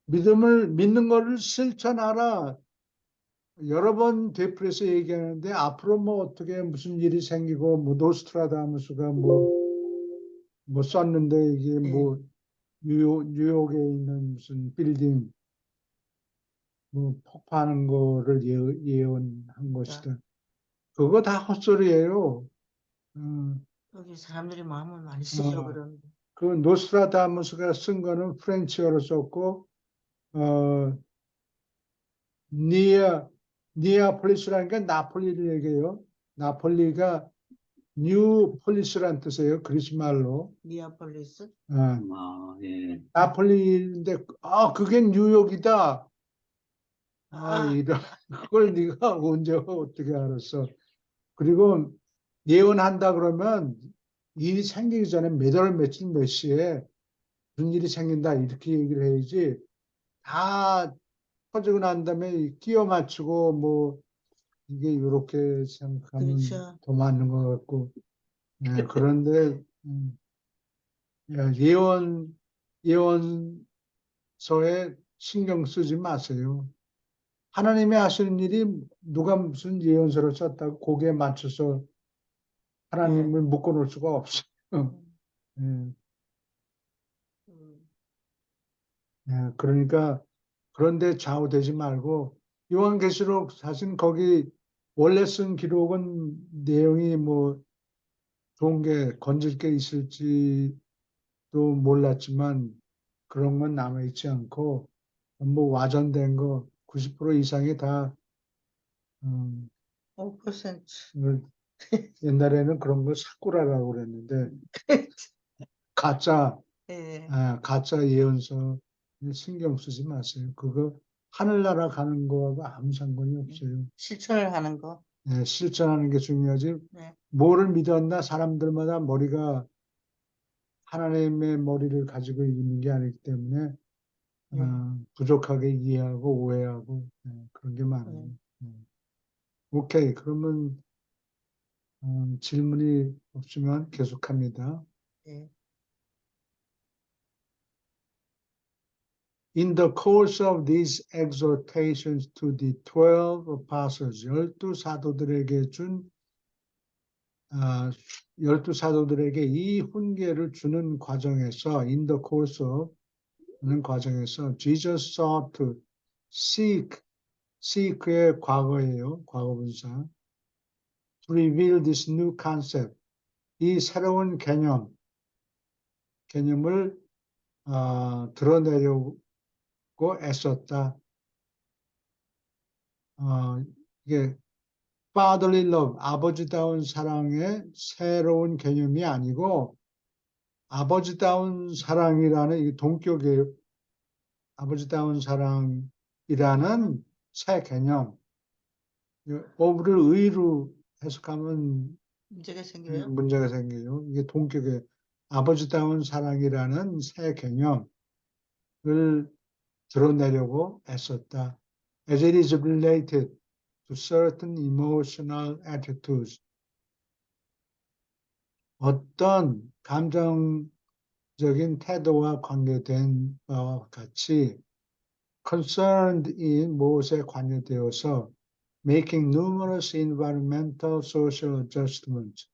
S3: 믿음을 믿는 거를 실천하라. 여러 번 되풀이해서 얘기하는데 앞으로 뭐 어떻게 무슨 일이 생기고 뭐 노스트라다무스가 뭐 썼는데 이게
S1: 예.
S3: 뭐 뉴욕에 있는 무슨 빌딩 뭐 폭파하는 거를 예언한
S1: 그러니까
S3: 것이다. 그거 다 헛소리예요. 어,
S1: 여기 사람들이 마음을 많이 쓰죠
S3: 어,
S1: 그런.
S3: 그 노스트라다무스가 쓴 거는 프렌치어로 썼고 어, 니아 니아폴리스라는 게 나폴리를 얘기해요. 나폴리가 뉴 폴리스란 뜻이에요. 그리스 말로.
S1: 미아폴리스.
S3: 어,
S4: 예.
S3: 나폴리인데 그게 뉴욕이다.
S1: 아,
S3: 이런 그걸 네가 언제 어떻게 알았어? 그리고 예언한다 그러면 일이 생기기 전에 몇 월 며칠 몇 시에 무슨 일이 생긴다 이렇게 얘기를 해야지 다 터지고 난 다음에 끼워 맞추고 뭐 이게 이렇게 생각하면
S1: 그렇죠.
S3: 더 맞는 것 같고, 예, 그런데 예, 예언서에 신경 쓰지 마세요. 하나님이 하시는 일이 누가 무슨 예언서를 썼다고 거기에 맞춰서 하나님을 묶어놓을 수가 없어요. 예,
S1: 음,
S3: 예, 그러니까 그런데 좌우되지 말고 요한계시록 사실 거기 원래 쓴 기록은 내용이 뭐 좋은 게 건질 게 있을지도 몰랐지만 그런 건 남아있지 않고 전부 와전된 거 90% 이상이 다
S1: 5%.
S3: 옛날에는 그런 걸 사쿠라라고 그랬는데 가짜
S1: 예,
S3: 가짜 예언서 신경 쓰지 마세요. 그거 하늘나라 가는 거하고 아무 상관이 없어요.
S1: 실천을 하는 거.
S3: 예, 실천하는 게 중요하지.
S1: 네.
S3: 뭐를 믿었나 사람들마다 머리가 하나님의 머리를 가지고 있는 게 아니기 때문에 부족하게 이해하고 오해하고 그런 게 많아요. 오케이. 그러면 질문이 없으면 계속합니다.
S1: 예.
S3: In the course of these exhortations to the 12 apostles, 12사도들에게 준 12사도들에게 이 훈계를 주는 과정에서 in the course of 는 과정에서 Jesus sought to seek의 과거예요. 과거분사. To reveal this new concept. 이 새로운 개념을 드러내려고 애썼다. 이게 fatherly love, 아버지다운 사랑의 새로운 개념이 아니고 아버지다운 사랑이라는 이 동격의 아버지다운 사랑이라는 새 개념. of를 의로 해석하면
S1: 문제가 생겨요.
S3: 문제가 생겨요. 이게 동격의 아버지다운 사랑이라는 새 개념을 드러내려고 애썼다. As it is related to certain emotional attitudes. 어떤 감정적인 태도와 관계된 바와 같이 concerned in 무엇에 관여되어서 making numerous environmental social adjustments.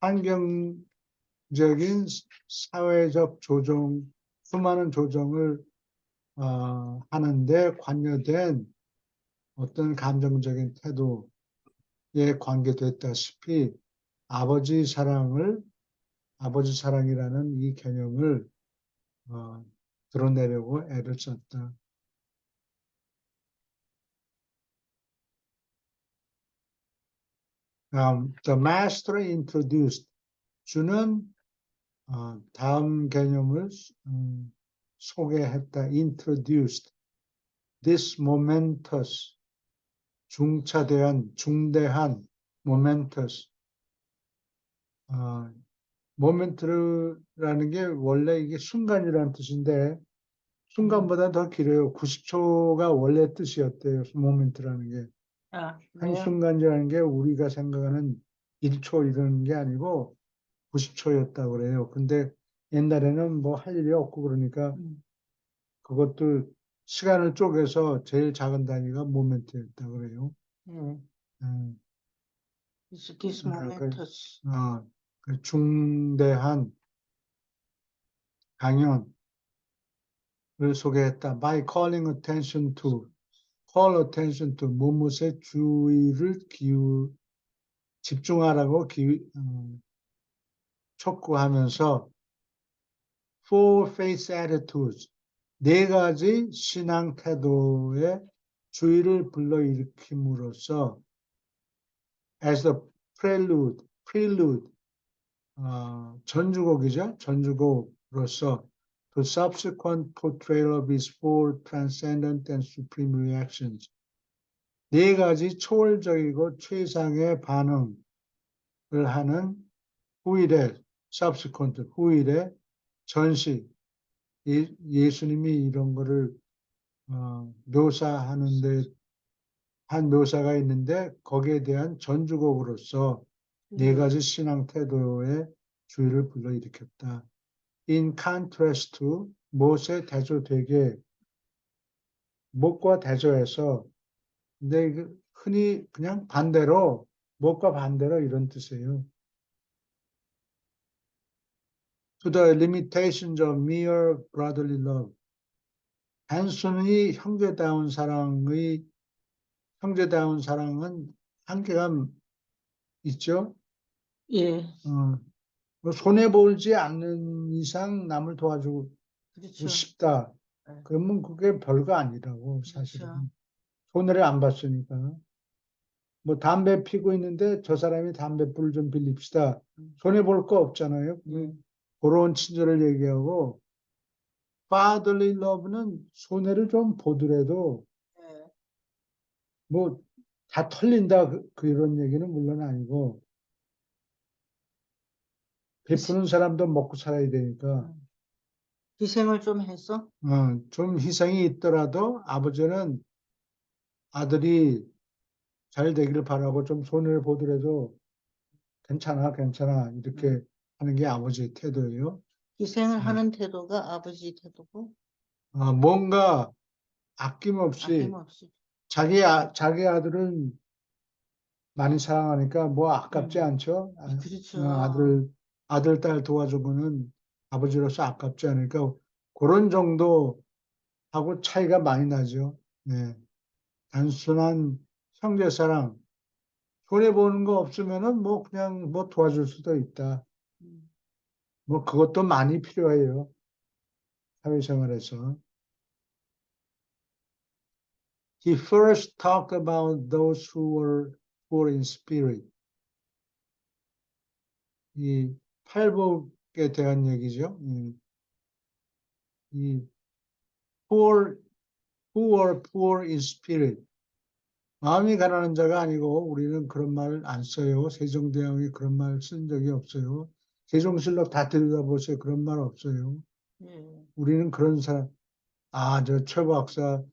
S3: 환경적인 사회적 조정, 수많은 조정을 하는데 관여된 어떤 감정적인 태도에 관계됐다시피 아버지 사랑이라는 이 개념을 드러내려고 애를 썼다. The master introduced. 주는 다음 개념을 소개했다. Introduced. This momentous. 중대한 momentous. 모멘트라는 게 원래 이게 순간이라는 뜻인데 순간보다 더 길어요. 90초가 원래 뜻이었대요. 모멘트라는 게.
S1: 아, 그래요?
S3: 한순간이라는 게 우리가 생각하는 1초 이런 게 아니고 90초였다고 그래요. 근데 옛날에는 뭐 할 일이 없고 그러니까 그것도 시간을 쪼개서 제일 작은 단위가 모멘트였다고 그래요.
S1: This momentous.
S3: 그 중대한 강연을 소개했다. By calling attention to, call attention to, 무엇에 주의를 집중하라고 촉구하면서 four faith attitudes, 4가지 신앙 태도의 주의를 불러일으킴으로써 as the prelude, 전주곡이죠. 전주곡으로서 the subsequent portrayal of his four transcendent and supreme reactions. 4가지 초월적이고 최상의 반응을 하는 후일의 subsequent, 후일의 전시. 예수님이 이런 거를 묘사하는데 한 묘사가 있는데 거기에 대한 전주곡으로서 네 가지 신앙 태도의 주의를 불러일으켰다. In contrast to 못의 대조되게 못과 대조해서 근데 흔히 그냥 반대로 못과 반대로 이런 뜻이에요. To the limitations of mere brotherly love. 단순히 형제다운 사랑은 한계가 있죠.
S1: 예,
S3: 뭐 손해보지 않는 이상 남을 도와주고
S1: 그렇죠.
S3: 싶다.
S1: 네.
S3: 그러면 그게 별거 아니라고
S1: 그렇죠.
S3: 사실은. 손해를 안 봤으니까. 뭐 담배 피고 있는데 저 사람이 담배불 좀 빌립시다. 손해볼 거 없잖아요. 그런 친절을 얘기하고 fatherly love는 손해를 좀 보더라도
S1: 네.
S3: 뭐 다 털린다 이런 얘기는 물론 아니고 베푸는 사람도 먹고 살아야 되니까
S1: 희생을 좀 했어?
S3: 좀 희생이 있더라도 아버지는 아들이 잘 되기를 바라고 좀 손해를 보더라도 괜찮아 이렇게 하는 게 아버지의 태도예요.
S1: 희생을 하는 태도가 아버지 태도고
S3: 뭔가 아낌없이
S1: 아낌없이.
S3: 자기 아들은 많이 사랑하니까 뭐 아깝지 않죠.
S1: 그렇죠.
S3: 아들, 딸 도와주고는 아버지로서 아깝지 않으니까 그런 정도하고 차이가 많이 나죠. 네. 단순한 형제 사랑, 손해보는 거 없으면은 뭐 그냥 뭐 도와줄 수도 있다. 뭐 그것도 많이 필요해요. 사회생활에서. He first talked about those who were poor in spirit. 이 팔복에 대한 얘기죠. 이 poor, who were poor in spirit. 마음이 가난한 자가 아니고 우리는 그런 말 안 써요. 세종대왕이 그런 말 쓴 적이 없어요. 세종실록 다 들여다보세요. 그런 말 없어요. 우리는 그런 사람, 저 최 박사,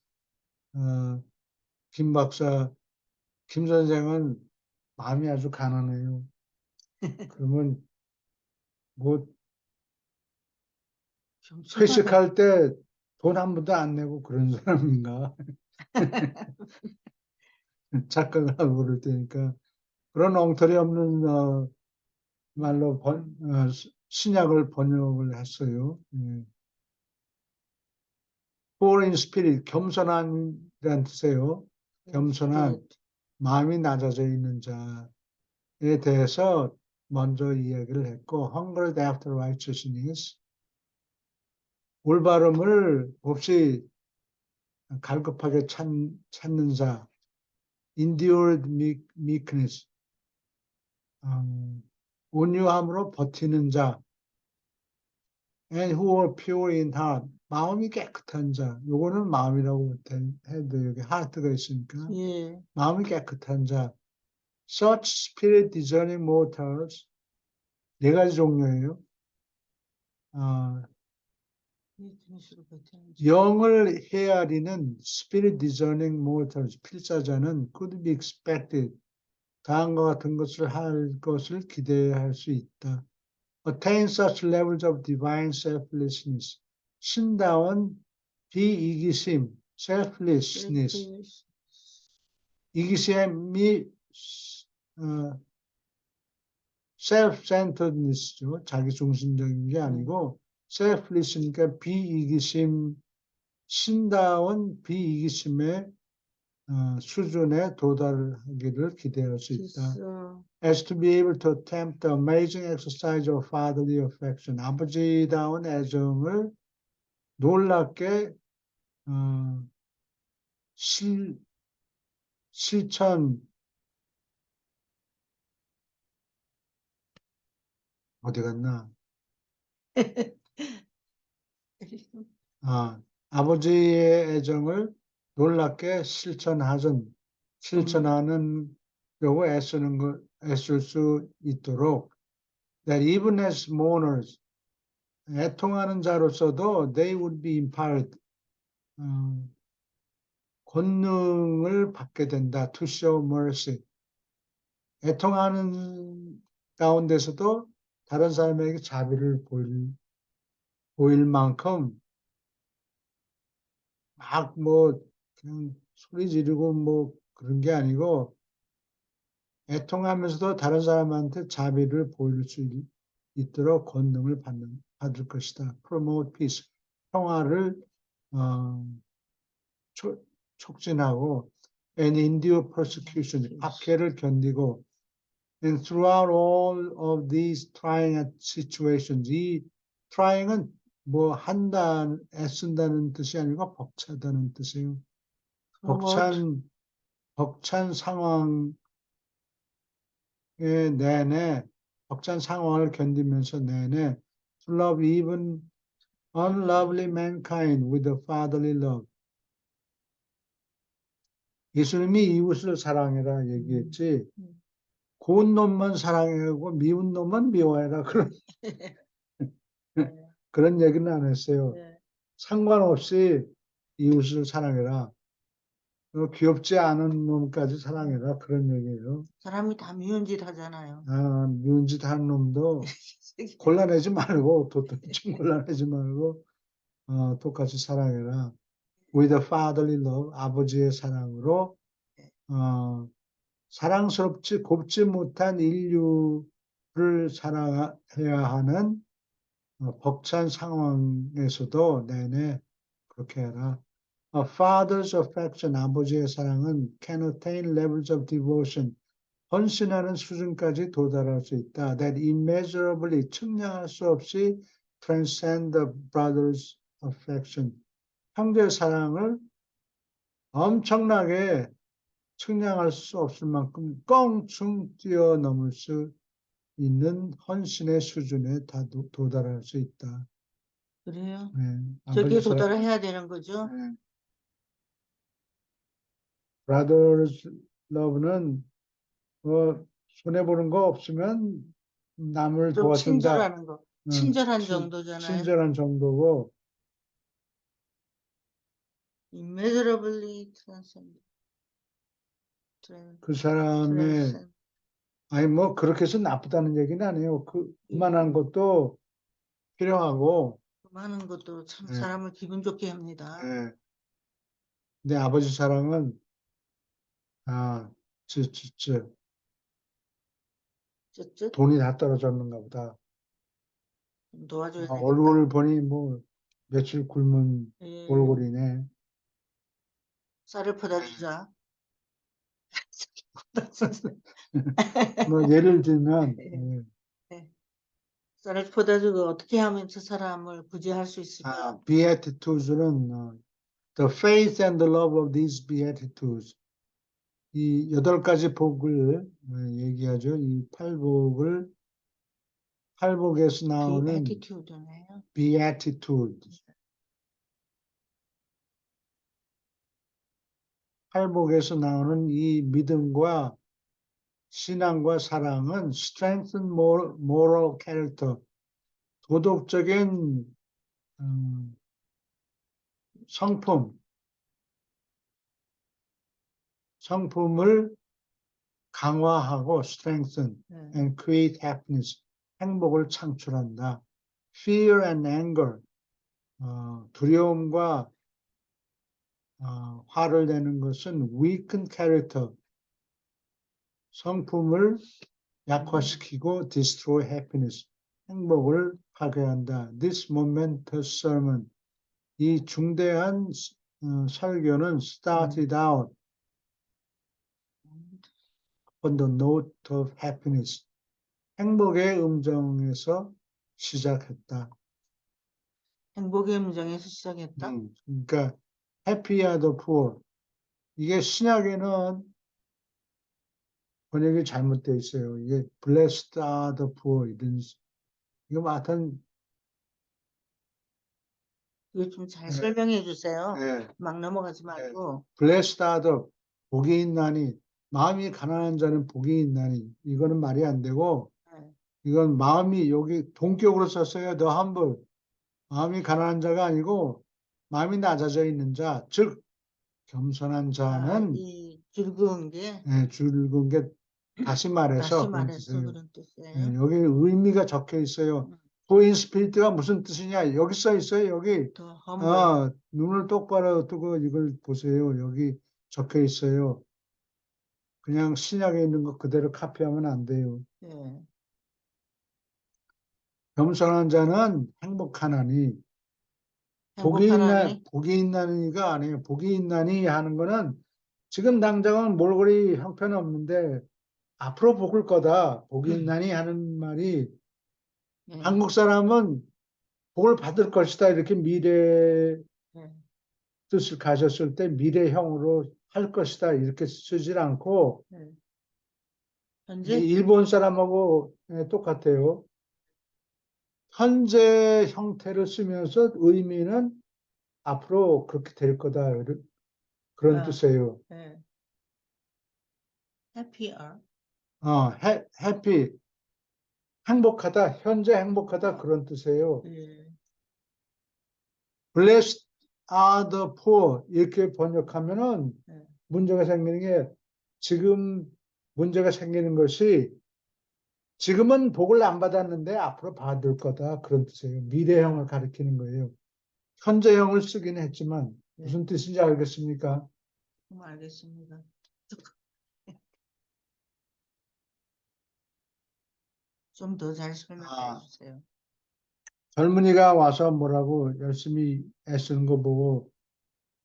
S3: 김 박사, 김 선생은 마음이 아주 가난해요. 그러면 뭐 회식할 때 돈 한 푼도 안 내고 그런 사람인가? 착각을 하고 그럴 테니까 그런 엉터리 없는 말로 신약을 번역을 했어요. Poor in spirit, 겸손한이라는 뜻이에요. 겸손한, 마음이 낮아져 있는 자에 대해서 먼저 이야기를 했고, hungered after righteousness, 올바름을 몹시 갈급하게 찾는 자, endured meekness, 온유함으로 버티는 자, and who are pure in heart, 마음이 깨끗한 자. 요거는 마음이라고 해도 여기 heart가 있으니까 마음이 깨끗한 자. Such spirit discerning mortals, 네 가지 종류예요. 영을 헤아리는 spirit discerning mortals, 필사자는 could be expected, 다음과 같은 것을 할 것을 기대할 수 있다. Attain such levels of divine selflessness, 신다운 비이기심, selflessness, 이기심이 self-centeredness죠. 자기 중심적인 게 아니고 selfless니까 비이기심, 신다운 비이기심의 수준에 도달하기를 기대할 수 있다. As to be able to attempt the amazing exercise of fatherly affection, 아버지다운 애정을 놀랍게 실천 어디 갔나? 아버지의 애정을 놀랍게 실천하는 요거 애쓸 수 있도록 that even as mourners, 애통하는 자로서도 they would be empowered, 권능을 받게 된다. To show mercy. 애통하는 가운데서도 다른 사람에게 자비를 보일 만큼 막 뭐 그냥 소리 지르고 뭐 그런 게 아니고 애통하면서도 다른 사람한테 자비를 보일 수 있도록 권능을 받을 것이다. Promote peace. 평화를 촉진하고 and endure persecution. 박해를 견디고 and throughout all of these trying situations. 이 trying은 뭐 애쓴다는 뜻이 아니고 벅차다는 뜻이에요. 벅찬 상황의 내내, 벅찬 상황을 견디면서 내내 to love even unlovely mankind with a fatherly love. 예수님이 이웃을 사랑해라 얘기했지. 고운 놈만 사랑하고 미운 놈만 미워해라 그런 얘기는 안 했어요.
S1: 네.
S3: 상관없이 이웃을 사랑해라. 귀엽지 않은 놈까지 사랑해라. 그런 얘기예요.
S1: 사람이 다 미운 짓 하잖아요.
S3: 미운 짓 하는 놈도 골라내지 말고, 좀 골라내지 말고, 똑같이 사랑해라. With a fatherly love, 아버지의 사랑으로, 사랑스럽지, 곱지 못한 인류를 사랑해야 하는 벅찬 상황에서도 내내 그렇게 해라. A father's affection, 아버지의 사랑은 can attain levels of devotion, 헌신하는 수준까지 도달할 수 있다. That immeasurably, 측량할 수 없이 transcend the brother's affection. 형제의 사랑을 엄청나게 측량할 수 없을 만큼 껑충 뛰어넘을 수 있는 헌신의 수준에 다 도달할 수 있다.
S1: 그래요?
S3: 네,
S1: 저기에
S3: 아버지 사랑,
S1: 도달해야 되는 거죠?
S3: 네. Brothers love는 손해보는 거 없으면 남을
S1: 좀
S3: 도와준다.
S1: 친절하는 거. 친절한
S3: 친-
S1: 정도잖아요.
S3: 친절한 정도고,
S1: immeasurably transcend.
S3: 그 사람의, 아니, 뭐, 그렇게 해서 나쁘다는 얘기는 아니에요. 그만한 것도 필요하고,
S1: 많은 것도 참
S3: 네.
S1: 사람을 기분 좋게 합니다.
S3: 예. 내 아버지 사랑은,
S1: 쯧쯧
S3: 돈이 다 떨어졌는가 보다.
S1: 좀 도와줘야 되겠다.
S3: 얼굴을 보니 뭐, 며칠 굶은
S1: 예,
S3: 얼굴이네.
S1: 쌀을 퍼다 주자.
S3: 뭐, 예를 들면,
S1: 쌀을 퍼다 주고 어떻게 하면 저 사람을 구제할 수 있을까?
S3: beatitudes는, the faith and the love of these beatitudes. 이 8가지 복을 얘기하죠. 이 팔복에서 나오는
S1: beatitude네요.
S3: beatitude. 팔복에서 나오는 이 믿음과 신앙과 사랑은 strengthen moral character. 도덕적인 성품을 강화하고 strengthen and create happiness. 행복을 창출한다. Fear and anger. 두려움과 화를 내는 것은 weaken character. 성품을 약화시키고 destroy happiness. 행복을 파괴한다. This momentous sermon. 이 중대한 설교는 started out on the note of happiness. 행복의 음정에서 시작했다.
S1: 행복의 음정에서 시작했다.
S3: 그러니까 happy are the poor. 이게 신약에는 번역이 잘못되어 있어요. 이게 blessed are the poor 이런 이거 하여튼
S1: 이거 좀 잘 설명해 주세요.
S3: 네.
S1: 막 넘어가지 말고.
S3: blessed are the 복이 있나니 마음이 가난한 자는 복이 있나니 이거는 말이 안 되고 이건 마음이 여기 동격으로 썼어요. the humble. 마음이 가난한 자가 아니고 마음이 낮아져 있는 자, 즉 겸손한
S1: 아,
S3: 자는
S1: 이 즐거운 게
S3: 즐거운 게 다시 말해서
S1: 다시
S3: 그런
S1: 말해서
S3: 뜻이에요.
S1: 그런 뜻이에요.
S3: 여기 의미가 적혀 있어요. Poor in spirit가 무슨 뜻이냐? 여기 써 있어요. 여기
S1: 더 humble.
S3: 눈을 똑바로 뜨고 이걸 보세요. 여기 적혀 있어요. 그냥 신약에 있는 거 그대로 카피하면 안 돼요.
S1: 예.
S3: 겸손한 자는 행복하나니
S1: 행복하나니
S3: 복이 있나니가 아니에요. 복이 있나니 하는 거는 지금 당장은 몰골이 형편없는데 앞으로 복을 거다. 복이 있나니 하는 말이
S1: 예.
S3: 한국 사람은 복을 받을 것이다. 이렇게 미래
S1: 예.
S3: 뜻을 가졌을 때 미래형으로 할 것이다. 이렇게 쓰질 않고
S1: 예.
S3: 이게
S1: 현재
S3: 일본 사람하고 똑같아요. 현재 형태를 쓰면서 의미는 앞으로 그렇게 될 거다. 그런
S1: 아,
S3: 뜻이에요.
S1: 예. happier.
S3: 해피, 행복하다, 현재 행복하다 그런 뜻이에요.
S1: 예.
S3: Blessed are the poor 이렇게 번역하면은
S1: 예.
S3: 문제가 생기는 게 지금 문제가 생기는 것이 지금은 복을 안 받았는데 앞으로 받을 거다 그런 뜻이에요. 미래형을 가리키는 거예요. 현재형을 쓰긴 했지만 무슨 뜻인지 알겠습니까?
S1: 알겠습니다. 좀 더 잘 설명해 주세요.
S3: 젊은이가 와서 뭐라고 열심히 애쓰는 거 보고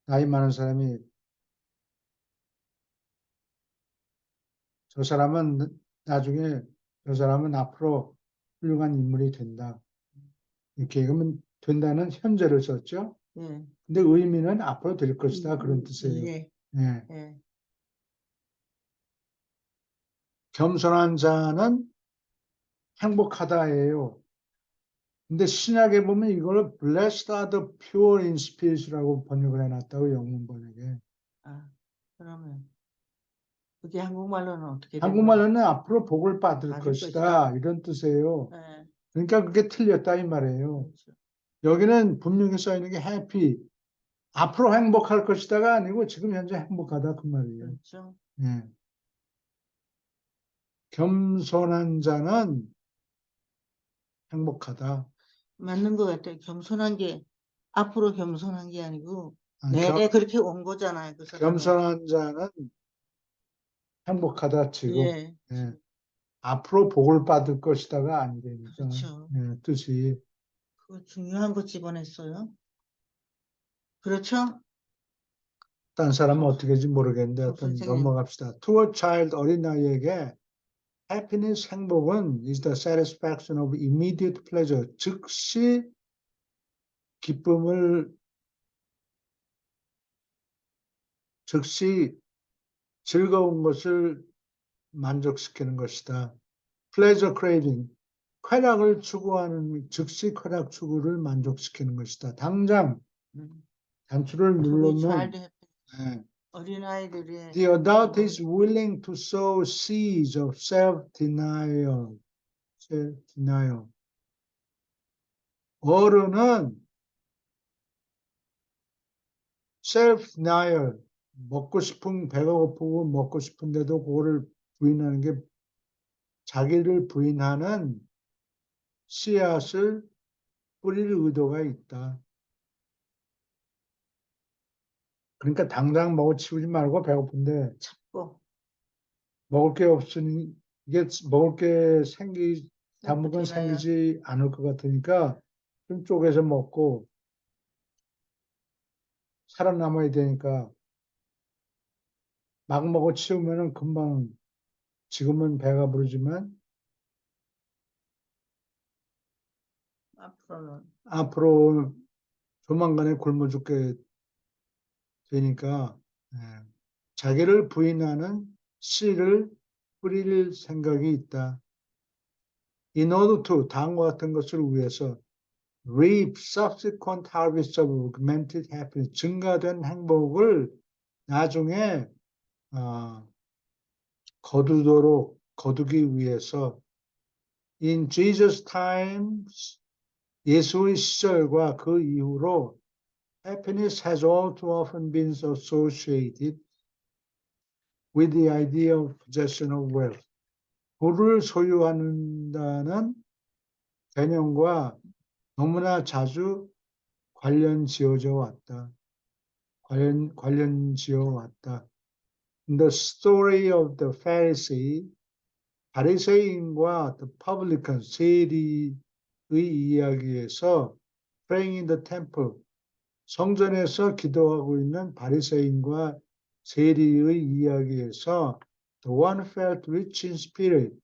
S3: 나이 많은 사람이 저 사람은 앞으로 훌륭한 인물이 된다. 이렇게 얘기하면 된다는 현재를 썼죠.
S1: 예.
S3: 근데 의미는 앞으로 될 것이다. 그런 뜻이에요.
S1: 예.
S3: 예.
S1: 예.
S3: 겸손한 자는 행복하다예요. 근데 신약에 보면 이걸 blessed are the pure in spirit이라고 번역을 해놨다고 영문 번역에.
S1: 아, 그러면 그게 한국말로는 어떻게 되나요?
S3: 한국말로는 앞으로 복을 받을
S1: 받을
S3: 것이다.
S1: 것이다.
S3: 이런 뜻이에요.
S1: 예.
S3: 그러니까 그게 틀렸다 이 말이에요.
S1: 그렇죠.
S3: 여기는 분명히 써 있는 게 happy. 앞으로 행복할 것이다가 아니고 지금 현재 행복하다 그 말이에요.
S1: 그렇죠.
S3: 예. 겸손한 자는 행복하다.
S1: 맞는 것 같아요. 겸손한 게 앞으로 겸손한 게 아니고
S3: 아,
S1: 내내 그렇게 온 거잖아요. 그 사람은.
S3: 겸손한 자는 행복하다 지금.
S1: 예.
S3: 예. 앞으로 복을 받을 것이다가 아니니까
S1: 그렇죠.
S3: 예, 뜻이
S1: 그 중요한 거 집어냈어요. 그렇죠?
S3: 딴 사람은 어떻게 할지 모르겠는데 하여튼
S1: 선생님.
S3: 넘어갑시다. To a child 어린아이에게 happiness 행복은 is the satisfaction of immediate pleasure 즉시 기쁨을 즉시 즐거운 것을 만족시키는 것이다. pleasure craving 쾌락을 추구하는 즉시 쾌락 추구를 만족시키는 것이다. 당장 단추를
S1: To be
S3: 누르면
S1: child happy.
S3: 예.
S1: 어린아이들의
S3: The adult is willing to sow seeds of self-denial. self-denial. 어른은 self-denial, 배가 고프고 먹고 싶은데도 그거를 부인하는 게 자기를 부인하는 씨앗을 뿌릴 의도가 있다. 그러니까 당장 먹어치우지 말고 배고픈데
S1: 찾고
S3: 먹을 게 없으니 이게 먹을 게 당분간
S1: self-denial.
S3: 생기지 않을 것 같으니까 좀 쪼개서 먹고 살아남아야 되니까 막 먹어치우면은 금방 지금은 배가 부르지만
S1: 앞으로는
S3: 앞으로 조만간에 굶어 죽게 되니까 예, 자기를 부인하는 씨를 뿌릴 생각이 있다. In order to 다음과 같은 것을 위해서 reap subsequent harvest of augmented happiness 증가된 행복을 나중에 거두기 위해서 in Jesus times 예수의 시절과 그 이후로 Happiness has all too often been associated with the idea of possession of wealth. 부를 소유한다는 개념과 너무나 자주 관련 지어져 왔다. 관련 지어 왔다. The story of the Pharisee, 바리새인과 the publican, 세리의 이야기에서 praying in the temple, 성전에서 기도하고 있는 바리새인과 세리의 이야기에서 the one felt rich in spirit,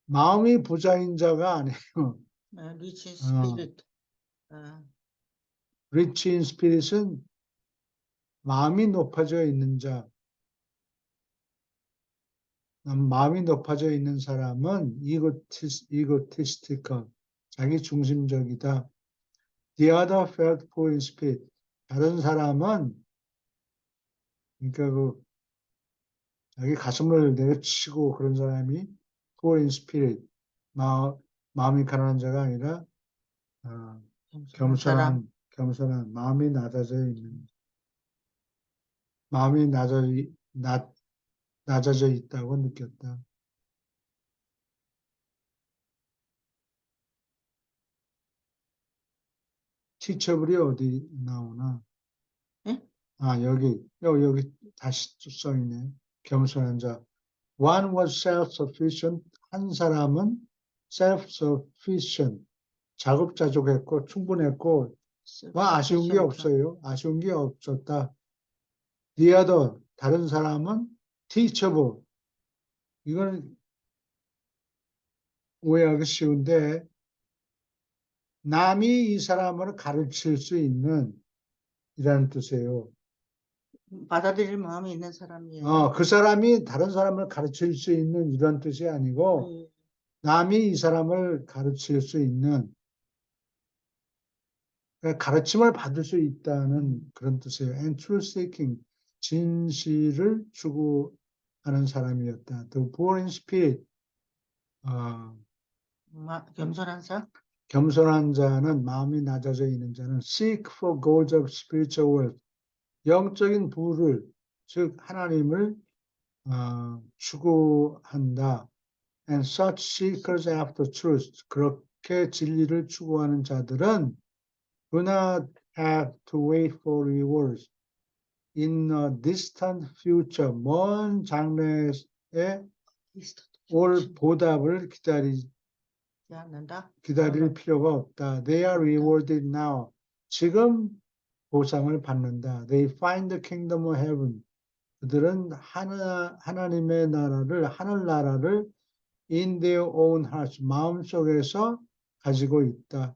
S3: 마음이 부자인 자가 아니에요.
S1: Rich in spirit.
S3: rich in spirit은 마음이 높아져 있는 자. 마음이 높아져 있는 사람은 egotistical, 자기 중심적이다. The other felt poor in spirit. 다른 사람은 그러니까 그 자기 가슴을 내려치고 그런 사람이 poor in spirit, 마음이 가난한 자가 아니라 겸손한 마음이 낮아져 있는, 마음이 낮아져 있다고 느꼈다. teachable이 어디 나오나?
S1: 응?
S3: 여기 다시 써 있네. 겸손한 자. One was self-sufficient. 한 사람은 self-sufficient. 자급자족했고 충분했고 아쉬운 게 없어요. 아쉬운 게 없었다. The other, 다른 사람은 teachable. 이건 오해하기 쉬운데 남이 이 사람을 가르칠 수 있는 이라는 뜻이에요.
S1: 받아들일 마음이 있는 사람이에요.
S3: 그 사람이 다른 사람을 가르칠 수 있는 이런 뜻이 아니고 남이 이 사람을 가르칠 수 있는, 그러니까 가르침을 받을 수 있다는 그런 뜻이에요. And truth seeking, 진실을 추구하는 사람이었다. The poor in spirit,
S1: 겸손한 자?
S3: 겸손한 자는, 마음이 낮아져 있는 자는 seek for goals of spiritual wealth, 영적인 부를, 즉 하나님을 추구한다. And such seekers after truth, 그렇게 진리를 추구하는 자들은 do not have to wait for rewards in a distant future, 먼 장래에 올 보답을 기다릴 필요가 없다. They are rewarded now. 지금 보상을 받는다. They find the kingdom of heaven. 그들은 하나님의 나라를, 하늘나라를 in their own hearts, 마음속에서 가지고 있다.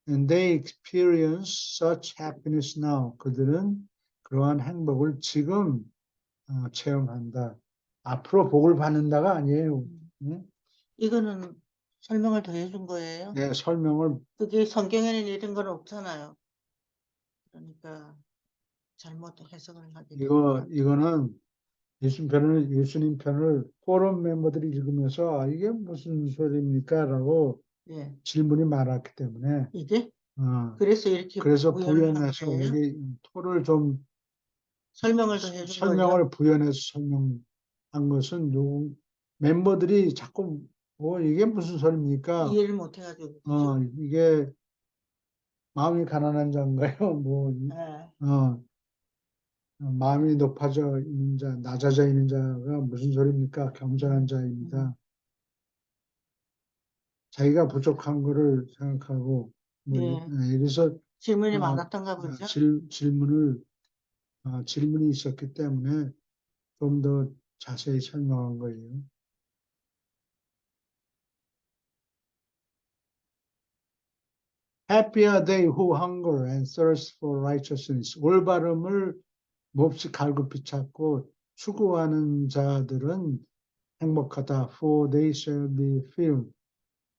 S3: And they experience such happiness now. 그들은 그러한 행복을 지금 체험한다. 앞으로 복을 받는다가 아니에요. 응?
S1: 이거는 설명을 더 해준 거예요?
S3: 네, 설명을.
S1: 그게 성경에는 이런 건 없잖아요. 그러니까 잘못 해석을 하게 됩니다.
S3: 이거는 예수님 편을 포럼 멤버들이 읽으면서 이게 무슨 소리입니까? 라고
S1: 예.
S3: 질문이 많았기 때문에.
S1: 이게? 그래서 이렇게
S3: 그래서
S1: 부연을 한
S3: 부연해서
S1: 거예요?
S3: 여기 토를 좀
S1: 설명을 더 해준
S3: 설명을
S1: 거죠?
S3: 부연해서 설명한 것은 멤버들이 자꾸 이게 무슨 소리입니까?
S1: 이해를 못 해가지고. 그죠?
S3: 이게 마음이 가난한 자인가요?
S1: 예.
S3: 마음이 높아져 있는 자, 낮아져 있는 자가 무슨 소리입니까? 겸손한 자입니다. 자기가 부족한 거를 생각하고
S1: 예.
S3: 이래서
S1: 질문이 많았던가 보죠?
S3: 질문이 있었기 때문에 좀 더 자세히 설명한 거예요. Happy are they who hunger and thirst for righteousness. 올바름을 몹시 갈급히 찾고 추구하는 자들은 행복하다. For they shall be filled.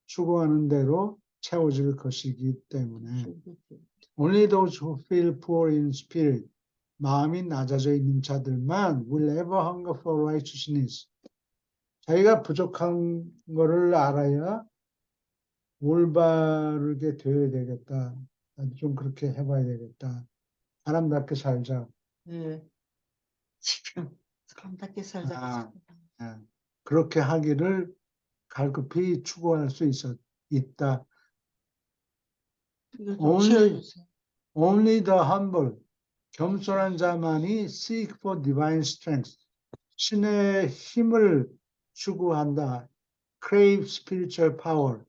S3: 추구하는 대로 채워질 것이기 때문에. Only those who feel poor in spirit, 마음이 낮아져 있는 자들만 will ever hunger for righteousness. 자기가 부족한 거를 알아야 올바르게 되어야 되겠다. 나도 좀 그렇게 해봐야 되겠다. 사람답게 살자.
S1: 예. 지금 사람답게 살자고
S3: 아,
S1: 자꾸.
S3: 예. 그렇게 하기를 갈급히 추구할 수 있다.
S1: 이거 좀
S3: Only,
S1: 치워주세요.
S3: only the humble, 겸손한 자만이 seek for divine strength, 신의 힘을 추구한다. crave spiritual power,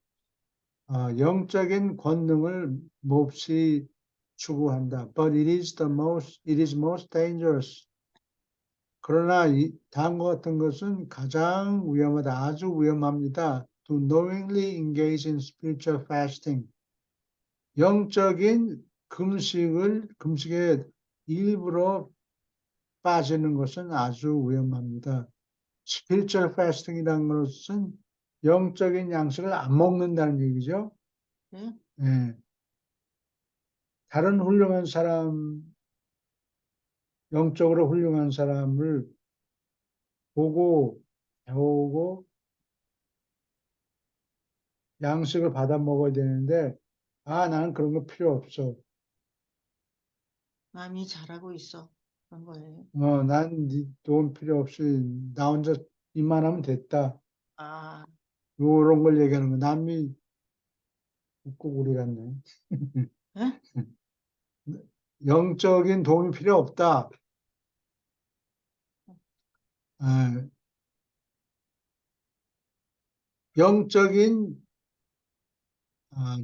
S3: 영적인 권능을 몹시 추구한다. But it is most dangerous. 그러나 다음과 같은 것은 가장 위험하다. 아주 위험합니다. To knowingly engage in spiritual fasting. 영적인 금식에 일부러 빠지는 것은 아주 위험합니다. Spiritual fasting이라는 것은 영적인 양식을 안 먹는다는 얘기죠.
S1: 예?
S3: 예. 다른 훌륭한 사람, 영적으로 훌륭한 사람을 보고 배우고 양식을 받아 먹어야 되는데, 나는 그런 거 필요 없어.
S1: 남이 잘하고 있어. 그런 거예요.
S3: 난 네 돈 필요 없이 나 혼자 이만하면 됐다.
S1: 아,
S3: 요런 걸 얘기하는 거. 남이 웃고 우리 같네.
S1: 예?
S3: 영적인 도움이 필요 없다. 예. 영적인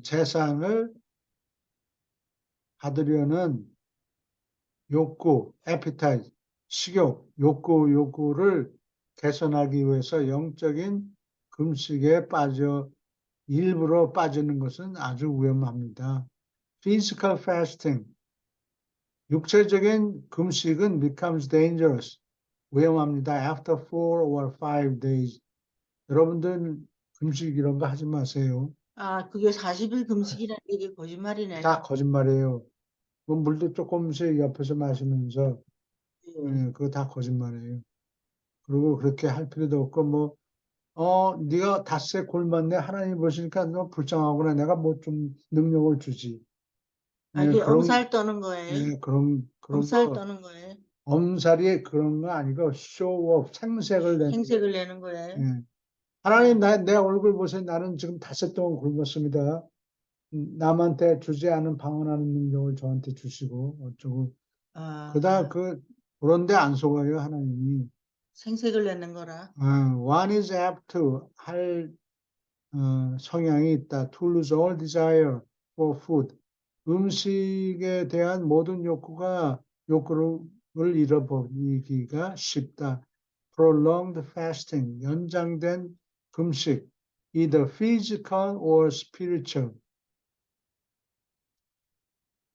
S3: 재산을 받으려는 욕구, appetite, 식욕, 욕구를 개선하기 위해서 영적인 금식에 일부러 빠지는 것은 아주 위험합니다. Physical fasting, 육체적인 금식은 becomes dangerous, 위험합니다. After 4 or 5 days. 여러분들 금식 이런 거 하지 마세요.
S1: 아, 그게 40일 금식이라는 게 거짓말이네.
S3: 다 거짓말이에요. 뭐 물도 조금씩 옆에서 마시면서
S1: 예.
S3: 그거 다 거짓말이에요. 그리고 그렇게 할 필요도 없고 네가 닷새 골맞네. 하나님 보시니까 너 불쌍하구나. 내가 뭐 좀 능력을 주지.
S1: 아, 이게 엄살 떠는 거예요?
S3: 그런
S1: 엄살
S3: 거
S1: 떠는 거예요?
S3: 엄살이 그런 거 아니고 쇼업 생색을 내는
S1: 행색을 내는 거예요?
S3: 예. 하나님 내 얼굴 보세요. 나는 지금 닷새 동안 굶었습니다. 남한테 주지 않은 방언하는 능력을 저한테 주시고 어쩌고
S1: 아,
S3: 그런데 안 속아요 하나님이.
S1: 생색을 내는 거라.
S3: One is apt to 할 성향이 있다. To lose all desire for food. 음식에 대한 모든 욕구를 잃어버리기가 쉽다. Prolonged fasting. 연장된 금식. Either physical or spiritual.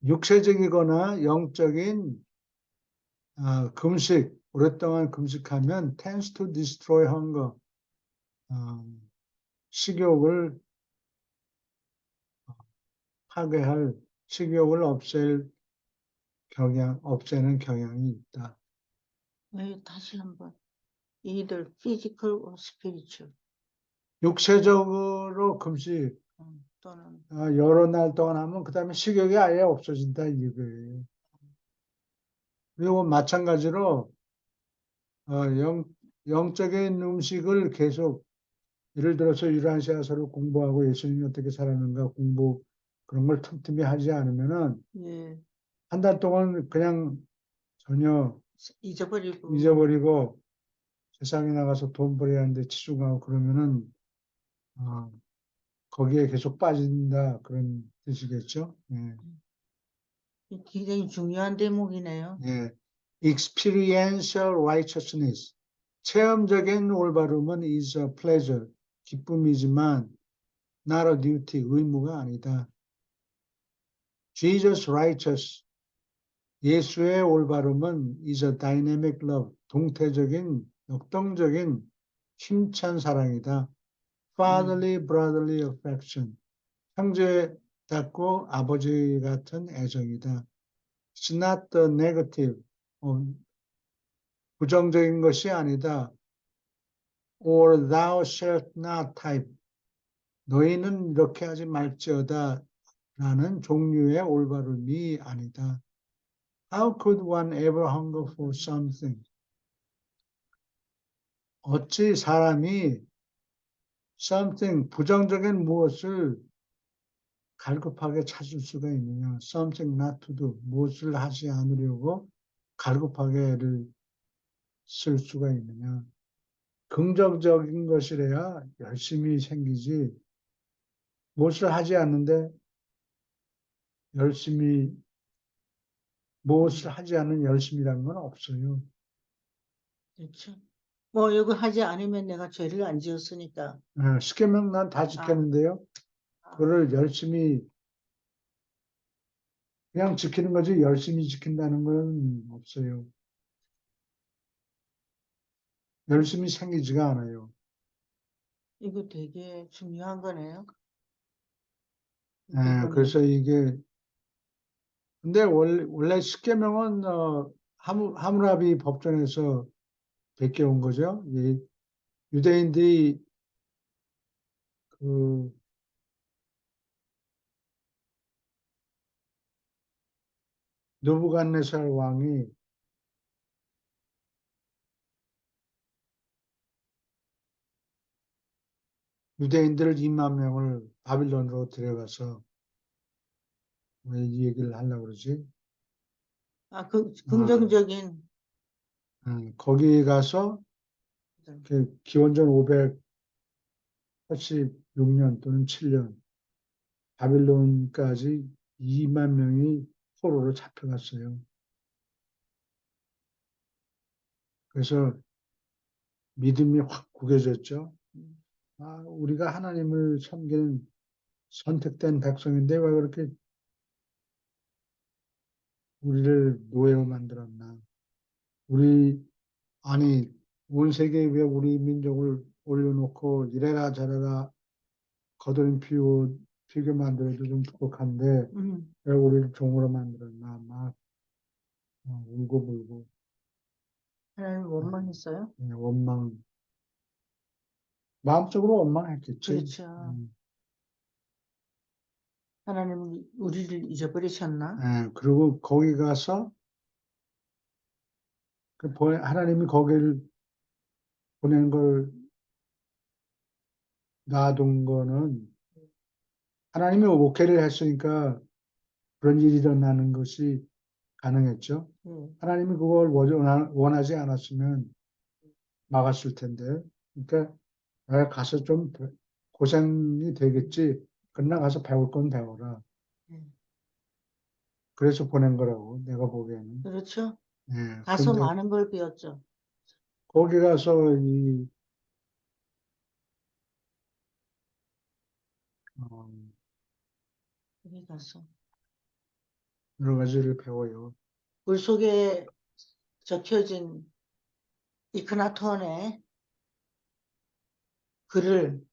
S3: 육체적이거나 영적인 금식, 오랫동안 금식하면 tends to destroy hunger. 식욕을 파괴할, 식욕을 없애는 경향이 있다.
S1: 다시 한번. either physical or spiritual.
S3: 육체적으로 금식,
S1: 또는
S3: 여러 날 동안 하면 그 다음에 식욕이 아예 없어진다 이거예요. 그리고 마찬가지로 영적인 음식을 계속 예를 들어서 유란시아서를 공부하고 예수님이 어떻게 살았는가 그런 걸 틈틈이 하지 않으면은
S1: 예,
S3: 한 달 동안 그냥 전혀
S1: 잊어버리고
S3: 세상에 나가서 돈 벌어야 하는데 치중하고 그러면은 거기에 계속 빠진다 그런 뜻이겠죠. 예.
S1: 굉장히 중요한 대목이네요.
S3: 예. Experiential righteousness. 체험적인 올바름은 is a pleasure. 기쁨이지만 not a duty. 의무가 아니다. Jesus righteous. 예수의 올바름은 is a dynamic love. 동태적인, 역동적인 힘찬 사랑이다. Fatherly, brotherly affection. 형제답고 아버지 같은 애정이다. It's not the negative. 부정적인 것이 아니다. Or thou shalt not type. 너희는 이렇게 하지 말지어다 라는 종류의 올바름이 아니다. How could one ever hunger for something? 어찌 사람이 something, 부정적인 무엇을 갈급하게 찾을 수가 있느냐? Something not to do, 무엇을 하지 않으려고 갈급하게 애를 쓸 수가 있느냐? 긍정적인 것이래야 열심히 생기지, 무엇을 하지 않는데 열심히, 무엇을 하지 않는 열심이라는 건 없어요.
S1: 그렇죠. 뭐 이거 하지 않으면 내가 죄를 안 지었으니까.
S3: 십계명 난 다 지켰는데요.
S1: 아,
S3: 그거를 열심히 그냥 지키는 거지 열심히 지킨다는 건 없어요. 열심히 생기지가 않아요.
S1: 이거 되게 중요한 거네요.
S3: 그래서 이게 근데 원래 십계명은 하무라비 법전에서 베껴온 거죠. 이 유대인들이 그 느부갓네살 왕이 유대인들 2만 명을 바빌론으로 데려가서 왜 이 얘기를 하려고 그러지?
S1: 긍정적인
S3: 거기 가서 기원전 586년 또는 7년 바빌론까지 2만 명이 포로로 잡혀갔어요. 그래서 믿음이 확 구겨졌죠. 우리가 하나님을 섬기는 선택된 백성인데 왜 그렇게 우리를 노예로 만들었나? 아니, 온 세계에 왜 우리 민족을 올려놓고 이래라 저래라 거드름 피우게 만들어도 좀 부족한데 왜 우리를 종으로 만들었나? 막 울고불고
S1: 하나님 원망했어요.
S3: 마음속으로 원망했겠지.
S1: 그렇죠. 하나님 우리를 잊어버리셨나?
S3: 그리고 거기 가서 하나님이 거기를 보낸 걸 놔둔 거는 하나님이 오케이를 했으니까 그런 일이 일어나는 것이 가능했죠. 하나님이 그걸 원하지 않았으면 막았을 텐데. 그러니까 내가 가서 좀 고생이 되겠지. 그러나 가서 배울 건 배워라. 그래서 보낸 거라고 내가 보기에는.
S1: 그렇죠.
S3: 예,
S1: 가서
S3: 근데
S1: 많은 걸 배웠죠.
S3: 거기 가서 어,
S1: 거기 가서
S3: 여러 가지를 배워요.
S1: 물 속에 적혀진 이크나톤의 글을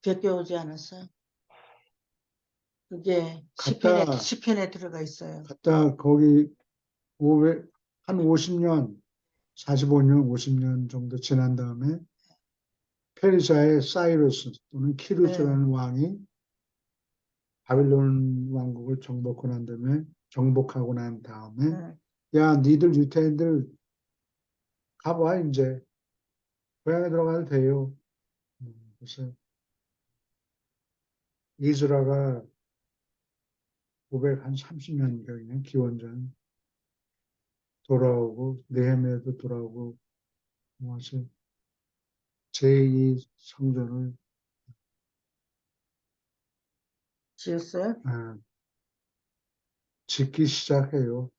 S1: 겪어오지 않았어요. 그게
S3: 갔다
S1: 시편에 들어가 있어요.
S3: 거기 한 50년, 45년, 50년 정도 지난 다음에 페르시아의 사이러스 또는 키루스라는 왕이 바빌론 왕국을 정복하고 난 다음에 야, 니들 유태인들 가봐 이제 고향에 들어가도 돼요. 그래서 이스라가 530년경에 기원전 돌아오고 느헤미야도 돌아오고 와서 제2 성전을
S1: 지었어요?
S3: 짓기 시작해요.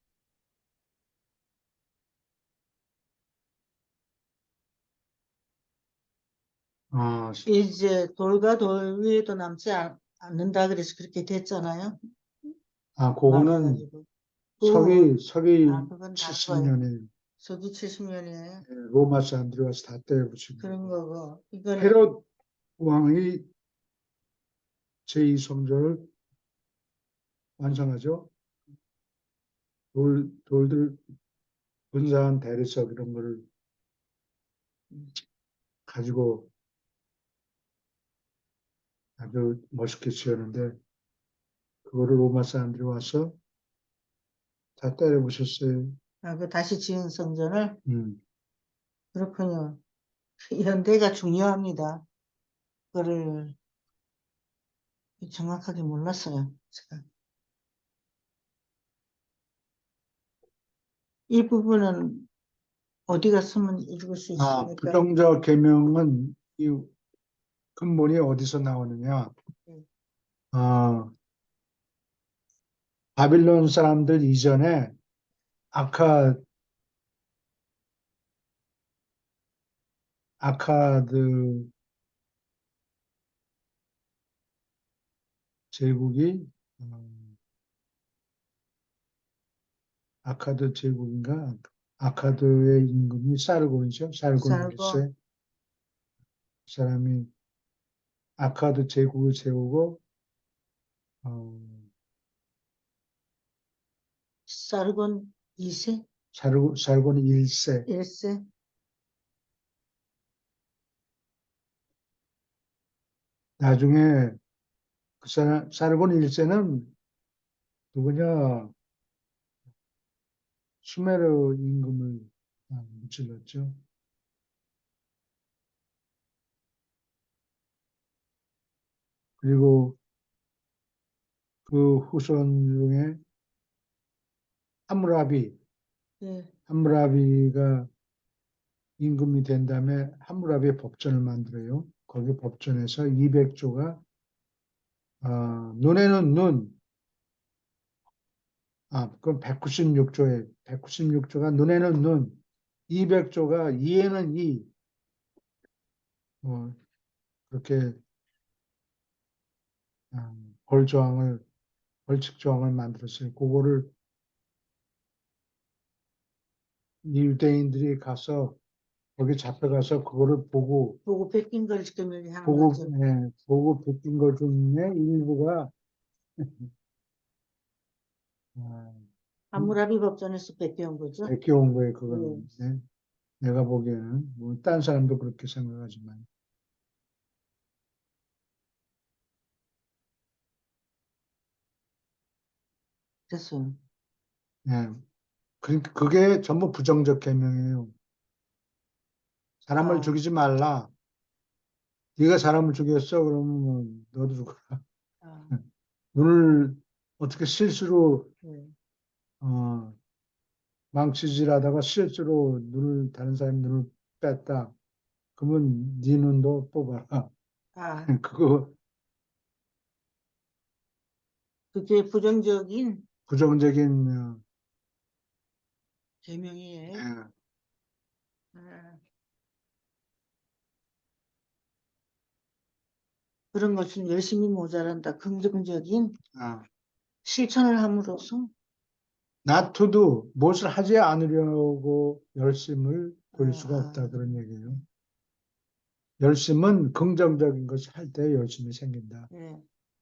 S1: 이제 돌과 돌 위에도 남지 않는다 그래서 그렇게 됐잖아요.
S3: 그거는
S1: 막아가지고.
S3: 서기
S1: 그건 다른 거예요.
S3: 70년에
S1: 서기 70년에
S3: 로마 사람들이 와서 다 때려붙인
S1: 그런
S3: 거고.
S1: 거고 이거는
S3: 헤롯 왕이 제2성전을 완성하죠. 돌들 근사한 대리석 이런 거를 가지고 아주 멋있게 지었는데 그거를 로마 사람들이 와서 다 때려 부셨어요.
S1: 아, 그 다시 지은 성전을 그렇군요. 연대가 중요합니다. 그거를 정확하게 몰랐어요. 제가. 이 부분은 어디 갔으면 읽을 수 있습니까?
S3: 부정적 계명은 이 근본이 어디서 나오느냐?
S1: 네.
S3: 바빌론 사람들 이전에 아카드 제국이 아카드 제국인가? 아카드의 임금이 사르곤이죠. 사르곤
S1: 사르곤.
S3: 1세. 그 사람이 아카드 제국을 세우고
S1: 사르곤 2세?
S3: 사르곤 1세.
S1: 1세?
S3: 나중에 그 사르곤 1세는 누구냐? 수메르 임금을 무찔렀죠. 그리고 그 후손 중에
S1: 네.
S3: 함무라비가 임금이 된 다음에 함무라비의 법전을 만들어요. 거기 법전에서 200조가 눈에는 눈, 그건 196조가 눈에는 눈, 200조가 이에는 이, 그렇게 벌칙 조항을 만들었어요. 그거를 유대인들이 가서 거기 잡혀가서 그거를 보고
S1: 뺏긴 걸 지금 얘기하는 거죠.
S3: 보고 베낀 것 중에 일부가
S1: 함무라비 법전에서 뺏겨온 거죠.
S3: 베껴온 거예요. 그거는. 내가 보기에는 딴 사람도 그렇게 생각하지만
S1: 됐어요.
S3: 그러니까 그게 전부 부정적 계명이에요. 사람을 죽이지 말라. 네가 사람을 죽였어? 그러면 뭐 너도 죽어라. 눈을 어떻게 실수로 망치질하다가 실수로 다른 사람 눈을 뺐다. 그러면 네 눈도 뽑아라.
S1: 그게 부정적인
S3: 부정적인
S1: 계명이에요. 그런 것은 열심히 모자란다. 긍정적인 실천을 함으로써
S3: not to do, 무엇을 하지 않으려고 열심을 보일 수가 없다. 그런 얘기예요. 열심은 긍정적인 것을 할 때 열심이 생긴다.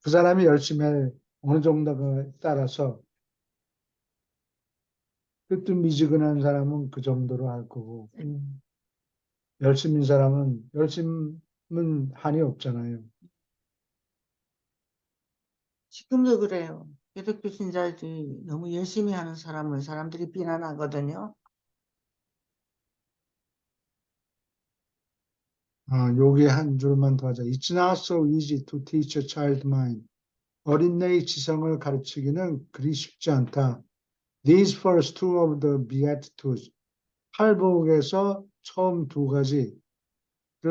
S3: 그 사람이 열심히 어느 정도에 따라서 뜨뜻미지근한 사람은 그 정도로 할 거고 열심인 사람은 열심은 한이 없잖아요.
S1: 지금도 그래요. 기독교 신자들이 너무 열심히 하는 사람을 사람들이 비난하거든요.
S3: 여기 한 줄만 더 하자. It's not so easy to teach a child mind. 어린애의 지성을 가르치기는 그리 쉽지 않다. These first two of the Beatitudes. 팔복에서 처음 두 가지를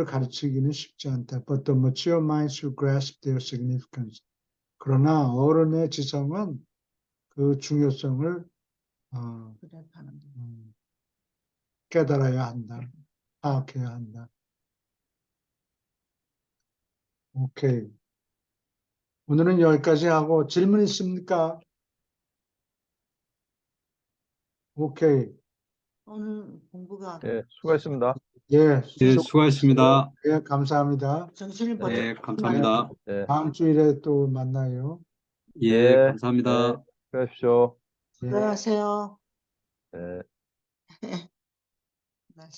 S3: 가르치기는 쉽지 않다. But the mature mind should grasp their significance. 그러나 어른의 지성은 그 중요성을 깨달아야 한다. 파악해야 한다. 오케이. 오늘은 여기까지 하고 질문 있습니까? 오케이.
S1: 오늘 공부가
S2: 수고했습니다.
S3: 예,
S4: 수고하셨습니다.
S3: 예, 감사합니다.
S1: 정신을
S4: 네,
S1: 번쩍
S4: 감사합니다.
S3: 다음 주일에 또 만나요.
S4: 예, 감사합니다.
S2: 수고하십시오.
S1: 수고하세요.
S2: 네.